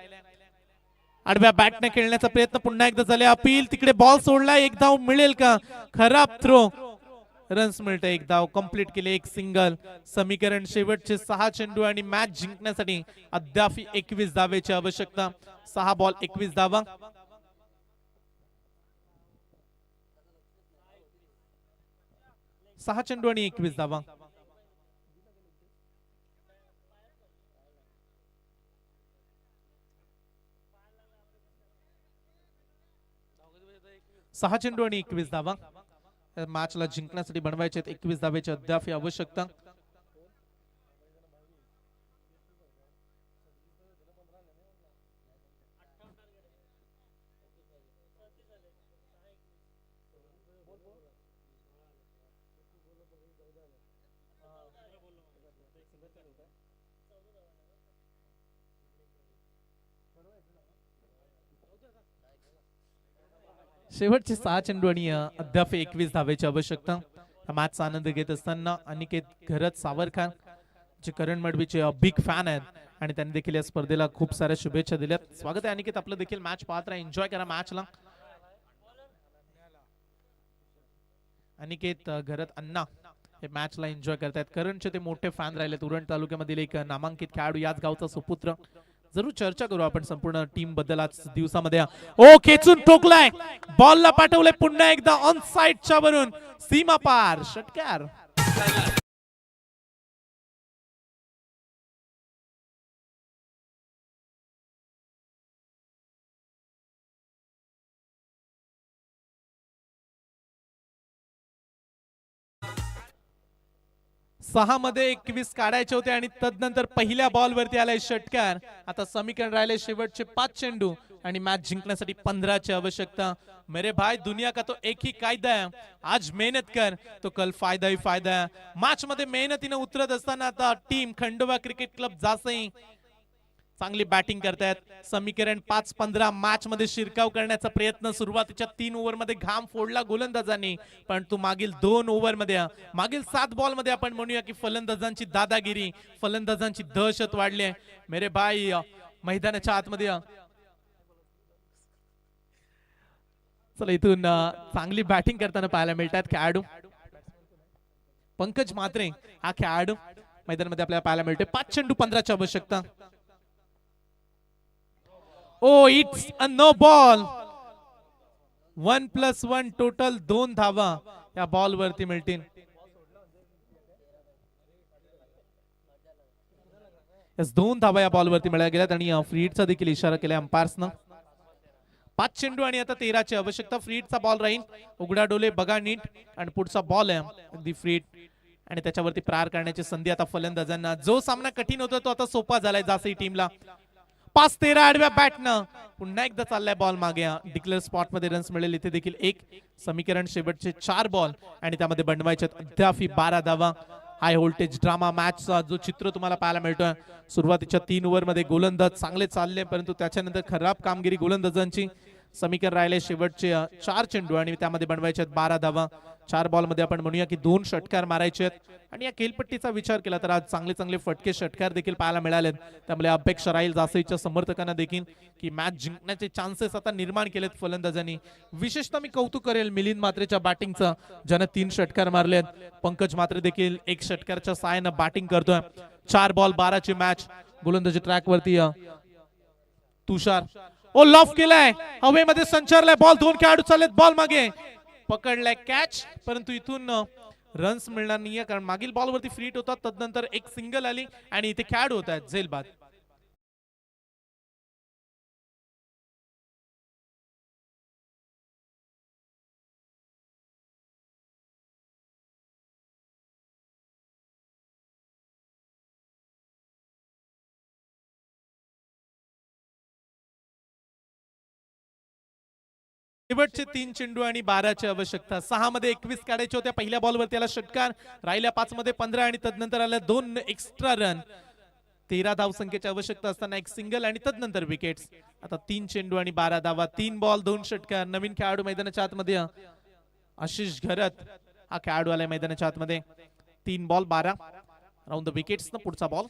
आडव्या बॅटने खेळण्याचा प्रयत्न पुन्हा एकदा झाले. अपील तिकडे बॉल सोडला. एक धाव मिळेल का? खराब थ्रो. रन्स मिळते. एक धाव कंप्लीट केले. एक सिंगल. समीकरण शेवटचे 6 चेंडू आणि मॅच जिंकण्यासाठी अद्याप 21 धावेची आवश्यकता. 6 बॉल 21 धावा. 6 चेंडू आणि 21 धावा. सहा चेंडू आणि 21 धावा. मॅचला जिंकण्यासाठी बनवायचे 21 धावेची अद्याप आवश्यकता. शेवटचे 6 चेंडू आणि अद्याप 21 धावेची आवश्यकता. मॅचचा आनंद घेत असताना अनिकेत घरत सावरकर जे करण मडवीचे बिग फॅन आहेत आणि त्यांनी देखील या स्पर्धेला खूप साऱ्या शुभेच्छा दिल्यात. स्वागत आहे अनिकेत आपलं देखील. मॅच पाहत राहा, एन्जॉय करा मॅचला. अनिकेत घरत अण्णा हे मॅचला एन्जॉय करतायत. करणचे ते मोठे फॅन राहिलेत. उरण तालुक्यामधील एक नामांकित खेळाडू, याच गावचा सुपुत्र. जरूर चर्चा करू आपण संपूर्ण टीम बद्दल आज दिवसामध्ये. ओ खेचून ठोकलाय. बॉलला पाठवलंय पुन्हा एकदा ऑन साइडच्या वरून. सीमा पार षटकार. सहा मध्ये 21 काढायचे होते आणि तदनंतर पहिल्या बॉल वरती आलाय षटकार. आता समीकरण राहिले शेवटचे 5 चेंडू आणि मॅच जिंकण्यासाठी 15ची आवश्यकता. मेरे भाई दुनिया का तो एक ही कायदा है, आज मेहनत कर तो कल फायदा ही फायदा है. मॅच मध्ये मेहनतीने उतरत असताना आता team Khandoba cricket club Jasai चांगली बॅटिंग करतायत समीकरण 5-15 मॅच मध्ये शिरकाव करण्याचा प्रयत्न सुरुवातीच्या 3 ओव्हर मध्ये घाम फोडला गोलंदाजांनी, पण तू मागील 2 ओव्हर मध्ये मागील 7 बॉल मध्ये आपण म्हणूया की फलंदाजांची दादागिरी, फलंदाजांची दहशत वाढली आहे. मेरे भाई मैदानाच्या आतमध्ये चला इथून चांगली बॅटिंग करताना पाहायला मिळतात खेळाडू. पंकज म्हात्रे हा खेळाडू मैदानामध्ये आपल्याला पाहायला मिळते. 5 चेंडू 15ची आवश्यकता. Oh it's a no ball. 1+1 total 2 धावा या बॉल वरती मिळतील. 2 धावा या बॉल वरती मिळाल्या गेल्यात आणि फ्री हिटचा देखील इशारा केला अंपायर्सनं. 5 चेंडू आणि आता 13ची आवश्यकता. फ्री हिटचा बॉल राहील. उघडा डोले बघा नीट आणि पुढचा बॉल आहे अगदी फ्री हिट आणि त्याच्यावरती प्रहार करण्याची संधी आता फलंदाजांना. जो सामना कठीण होता तो आता सोपा झालाय जासई टीमला. 5-13 आडव्या बॅटनं पुन्हा एकदा चाललाय बॉल मागे. डिक्लेअर स्पॉट मध्ये रन्स मिळेल. इथे देखील एक समीकरण. शेवटचे 4 बॉल आणि त्यामध्ये बनवायचे अद्याप 12 धावा. हाय व्होल्टेज ड्रामा मॅचचा जो चित्र तुम्हाला पाहायला मिळतोय. सुरुवातीच्या 3 ओव्हर मध्ये गोलंदाज चांगले चालले, परंतु त्याच्यानंतर खराब कामगिरी गोलंदाजांची. समीकरण राहिले शेवटचे 4 चेंडू आणि त्यामध्ये बनवायचे 12 धावा. 4 बॉल मध्ये आपण म्हणूया की 2 षटकार मारायचे आहेत आणि या खेळपट्टीचा विचार केला तर आज चांगले चांगले फटके षटकार देखील पाहायला मिळालेत. त्यामुळे अपेक्षा राहील जासईच्या समर्थकांना देखील की मॅच जिंकण्याचे चान्सेस आता निर्माण केलेत फलंदाजांनी. विशेषतः मी कौतुक करेल मिलिंद म्हात्रेच्या बॅटिंगचं, ज्यानं 3 षटकार मारलेत. पंकज म्हात्रे देखील 1 षटकाराच्या सहाय्यानं बॅटिंग करतोय. 4 बॉल 12ची मॅच. गोलंदाजी ट्रॅक वरती तुषार ओ लॉफ केलाय, हवेमध्ये संचारलाय बॉल. 2 खेळाडू चाललेत बॉल मागे. पकडलाय कॅच, परंतु इथून रन्स मिळणार नाहीये कारण मागील बॉल वरती फ्री हिट होता. तदनंतर एक सिंगल आली आणि इथे खेळाडू होत आहेत झेल बाद. शेवटचे 3 चेंडू आणि 12ची आवश्यकता. 6 मध्ये 21 काढायचे होत्या. पहिल्या बॉलवर त्याला षटकार. राहिल्या 5 मध्ये 15 आणि तदनंतर आल्या 2 एक्स्ट्रा रन. 13 धावसंख्येची आवश्यकता असताना एक सिंगल आणि तदनंतर विकेट्स. आता 3 चेंडू आणि 12 धावा. 3 बॉल 2 षटकार. नवीन खेळाडू मैदानाच्या आतमध्ये आशिष घरत हा खेळाडू आलाय मैदानाच्या आतमध्ये. 3 बॉल 12 राऊंड द विकेट्स न पुढचा बॉल.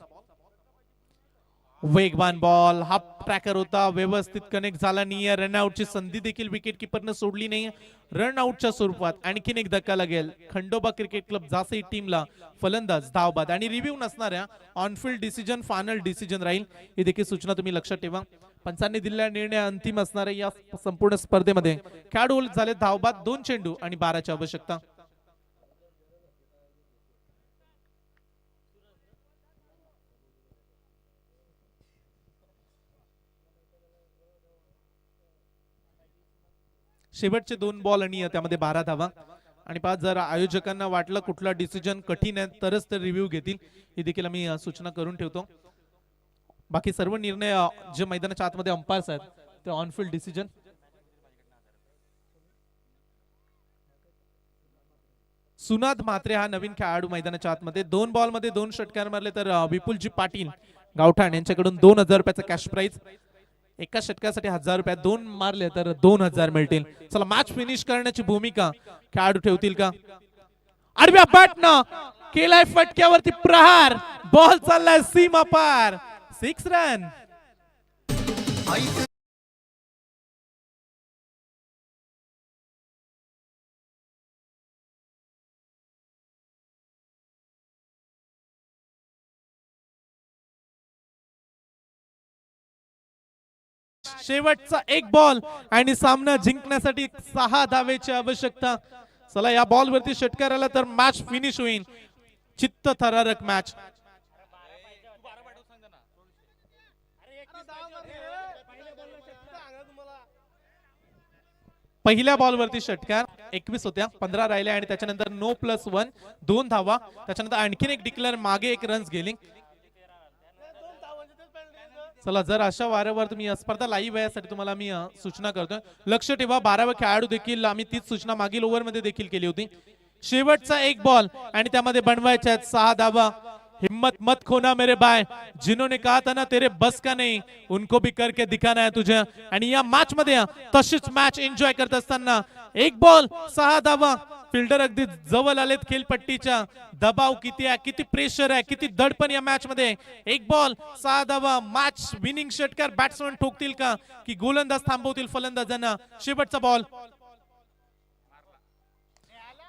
वेगवान बॉल. हाफ ट्रॅकर होता, व्यवस्थित कनेक्ट झाला नाही. रनआउटची संधी देखील विकेट किपरने सोडली नाही. रनआउटच्या स्वरूपात आणखीन एक धक्का लागेल खंडोबा क्रिकेट क्लब जासई टीमला. फलंदाज धावबाद आणि रिव्ह्यू नसणाऱ्या ऑनफिल्ड डिसिजन फायनल डिसिजन राहील. ही देखील सूचना तुम्ही लक्षात ठेवा. पंचांनी दिलेला निर्णय अंतिम असणाऱ्या या संपूर्ण स्पर्धेमध्ये खेळाडू झाले धावबाद. 2 चेंडू आणि 12ची आवश्यकता. शेवटचे 2 बॉल आणि त्यामध्ये 12 धावा. आणि 5 जर आयोजकांना वाटलं कुठला डिसिजन कठीण आहे तरच ते रिव्ह्यू घेतील. ही देखील आम्ही सूचना करून ठेवतो. बाकी सर्व निर्णय जे मैदानाच्या आतमध्ये अंपायर्स आहेत ते ऑनफिल्ड डिसिजन. सुनाद म्हात्रे हा नवीन खेळाडू मैदानाच्या आतमध्ये. 2 बॉल मध्ये 2 षटकार मारले तर विपुलजी पाटील गावठाण यांच्याकडून 2000 रुपयाचा कॅश प्राइज. एका षटकासाठी 1000 रुपये. 2 मारले तर 2000 मिळतील. चला मॅच फिनिश करण्याची भूमिका खेळाडू ठेवतील का? आडव्या बॅटनं केलाय फटक्यावरती प्रहार. बॉल चाललाय सीमा पार. 6 रन. शेवटचा 1 बॉल आणि सामना जिंकण्यासाठी 6 धावेची आवश्यकता. चला या बॉल वरती षटकार आला तर मॅच फिनिश होईल. चित्त थरारक मॅच. पहिल्या बॉल वरती षटकार 21 होत्या. 15 राहिल्या आणि त्याच्यानंतर नो +1 2 धावा. त्याच्यानंतर आणखीन एक डिक्लेअर मागे 1 रन्स गेली. चला जर अशा वारंवार तुम्ही स्पर्धा लाईव्ह आहे यासाठी तुम्हाला मी सूचना करतोय. लक्ष ठेवा 12वा खेळाडू देखील आम्ही तीच सूचना मागील ओव्हर मध्ये देखील केली होती. शेवटचा 1 बॉल आणि त्यामध्ये बनवायच्या 6 धावा. हिम्मत हिम्मत मत खोना मेरे भाई, जिन्होंने कहा था ना तेरे बस का नाही उनको भी करके दिखाना है तुझे. आणि या मॅच मध्ये तशीच मॅच एन्जॉय करत असताना एक बॉल 6 धावा. फिल्डर अगदी जवळ आलेत खेळपट्टीच्या. दबाव किती आहे, किती प्रेशर आहे, किती दडपण या मॅच मध्ये. एक बॉल 6 धावा. मॅच विनिंग षटकार बॅट्समन ठोकतील का की गोलंदाज थांबवतील फलंदाजांना. शेवटचा बॉल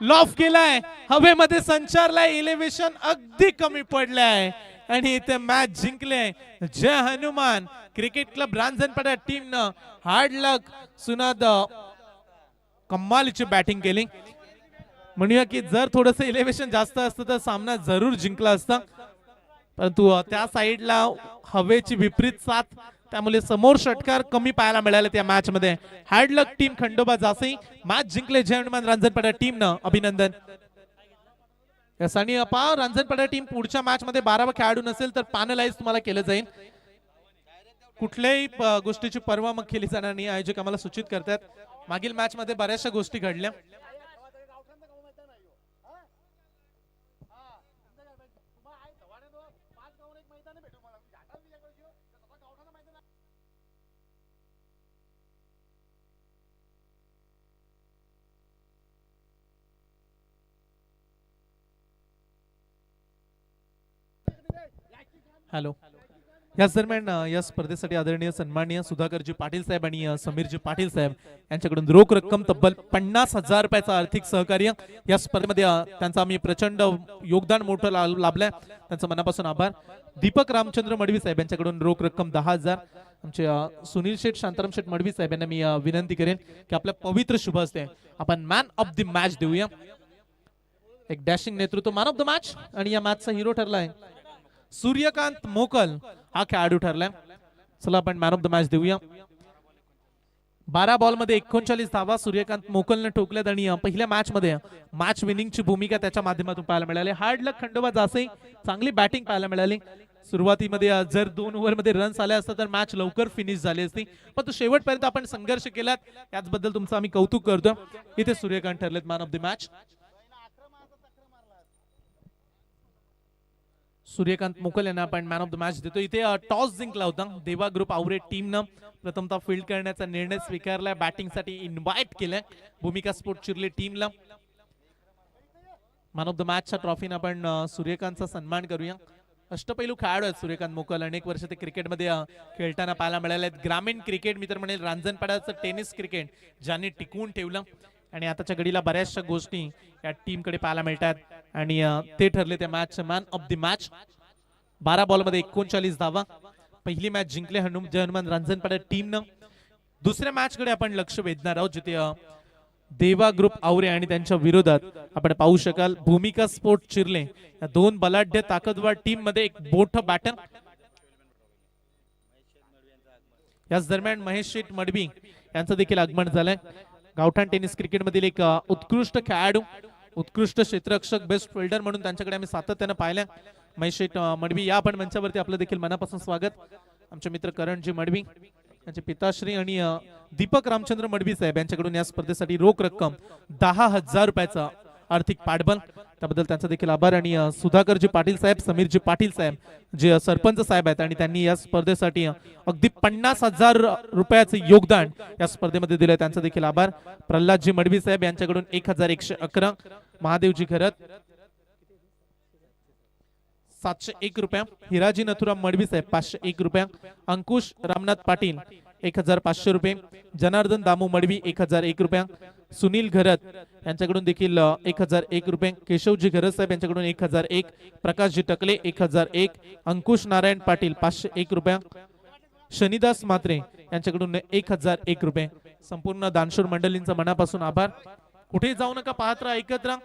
लॉफ केलाय, हवेमध्ये संचारलाय, इलेव्हेशन अगदी कमी पडलंय आणि इथे मॅच जिंकले जय हनुमान क्रिकेट क्लब रांजणपाडा टीमनं. हार्ड लक सुनाद कमालीची बॅटिंग केली. म्हणूया की जर थोडस इलेव्हेशन जास्त असतं तर सामना जरूर जिंकला असता, परंतु त्या साईडला हवेची विपरीत साथ, त्यामुळे समोर षटकार कमी पाहायला मिळाले त्या मॅच मध्ये. हार्ड लक टीम खंडोबा जासई मॅच जिंकले जय हनुमान रांजणपाडा टीमनं. अभिनंदन. यासाठी रांजणपाडा टीम पुढच्या मॅच मध्ये 12वा खेळाडू नसेल तर पॅनलाइज तुम्हाला केलं जाईल. कुठल्याही गोष्टीची पर्वा मग केली जाणार नाही, आयोजक आम्हाला सूचित करतात. मागील मॅच मध्ये बऱ्याचशा गोष्टी घडल्या. हॅलो. याच दरम्यान या स्पर्धेसाठी आदरणीय सन्माननीय सुधाकरजी पाटील साहेब आणि समीरजी पाटील साहेब यांच्याकडून रोख रक्कम तब्बल 50,000 रुपयाचा आर्थिक सहकार्य या स्पर्धेमध्ये त्यांचा आम्ही प्रचंड योगदान मोठं लाभलंय, त्यांचं मनापासून आभार. दीपक रामचंद्र मडवी साहेब यांच्याकडून रोख रक्कम 10,000. आमचे सुनील शेठ शांताराम शेठ मडवी साहेब यांना मी विनंती करेन की आपल्या पवित्र शुभ हस्ते आपण मॅन ऑफ द मॅच देऊया. एक डॅशिंग नेतृत्व मॅन ऑफ द मॅच आणि या मॅचचा हिरो ठरलाय सूर्यकांत मोकल हा खेळाडू ठरलाय. चला आपण मॅन ऑफ द मॅच देऊया. 12 बॉल मध्ये 39 धावा सूर्यकांत मोकलने ठोकल्यात आणि पहिल्या मॅच मध्ये मॅच विनिंगची भूमिका त्याच्या माध्यमातून पाहायला मिळाली. हार्ड लक खंडोबा जासई चांगली बॅटिंग पाहायला मिळाली. सुरुवातीमध्ये जर 2 ओव्हर मध्ये रन्स आले असतात तर मॅच लवकर फिनिश झाली असती, पण तो शेवटपर्यंत आपण संघर्ष केलात याचबद्दल तुमचं आम्ही कौतुक करतो. इथे सूर्यकांत ठरलेत man of the match. Suryakant Mokal यांना आपण मॅन ऑफ द मॅच देतो. इथे टॉस जिंकला होता देवा ग्रुप आवरे टीमनं. प्रथमतः फील्ड करण्याचा निर्णय स्वीकारलाय, बॅटिंगसाठी इन्व्हाइट केलंय भूमिका स्पोर्ट चिर्ले टीमला. मॅन ऑफ द मॅचच्या ट्रॉफीने आपण सूर्यकांतचा सन्मान करूया. अष्टपैलू खेळाडू आहेत सूर्यकांत मोकल. अनेक वर्ष ते क्रिकेटमध्ये खेळताना पाहायला मिळाले आहेत. ग्रामीण क्रिकेट मी तर म्हणेल रांजणपाड्याचं टेनिस क्रिकेट ज्यांनी टिकवून ठेवलं आणि आताच्या घडीला बऱ्याचशा गोष्टी या टीम कडे पाहायला मिळतात आणि ते ठरले त्या मॅचचे man of the match. 12 ball मध्ये 39 धावा. पहिली मॅच जिंकले जय हनुमान रांजणपाडा टीमनं. दुसऱ्या मॅच कडे आपण लक्ष वेधणार आहोत जिथे देवा ग्रुप आवरे आणि त्यांच्या विरोधात आपण पाहू शकाल भूमिका स्पोर्ट चिर्ले या 2 बलाढ्य ताकदवार टीम मध्ये एक मोठं बॅटर. याच दरम्यान महेश शेठ मडवी यांचं देखील आगमन झालंय. गावठाण टेनिस क्रिकेट मधील एक उत्कृष्ट खेळाडू, उत्कृष्ट क्षेत्ररक्षक, बेस्ट फिल्डर म्हणून त्यांच्याकडे आम्ही सातत्याने पाहिलं. महेश शेठ मडवी या आपण मंचावरती आपलं देखील मनापासून स्वागत. आमचे मित्र करणजी मडवी यांचे पिताश्री आणि दीपक रामचंद्र मडवी साहेब यांच्याकडून या स्पर्धेसाठी रोख रक्कम 10,000 रुपयाचा आर्थिक पाठबळ, त्याबद्दल त्यांचा देखील आभार. आणि सुधाकरजी पाटील साहेब, समीरजी पाटील साहेब जे सरपंच साहेब आहेत आणि त्यांनी या स्पर्धेसाठी अगदी 50,000 रुपयाचे योगदान या स्पर्धेमध्ये दिले, त्यांचा देखील आभार. प्रल्हादजी मडवी साहेब यांच्याकडून 1,111. महादेवजी घरत 701 रुपया. हिराजी नथुराम मडवी साहेब 501 रुपया. अंकुश रामनाथ पाटील 1,500 रुपये. जनार्दन दामू मडवी 1,001 रुपया. सुनील घरत यांच्याकडून देखील 1,001 रुपये. केशवजी घरत साहेब यांच्याकडून 1,001. प्रकाशजी टकले 1,001. अंकुश नारायण पाटील 501 रुपया. शनिदास मात्रे यांच्याकडून 1,001 रुपये. संपूर्ण दानशूर मंडळींचा मनापासून आभार. कुठे जाऊ नका, पाहत राहा, ऐकत राहा.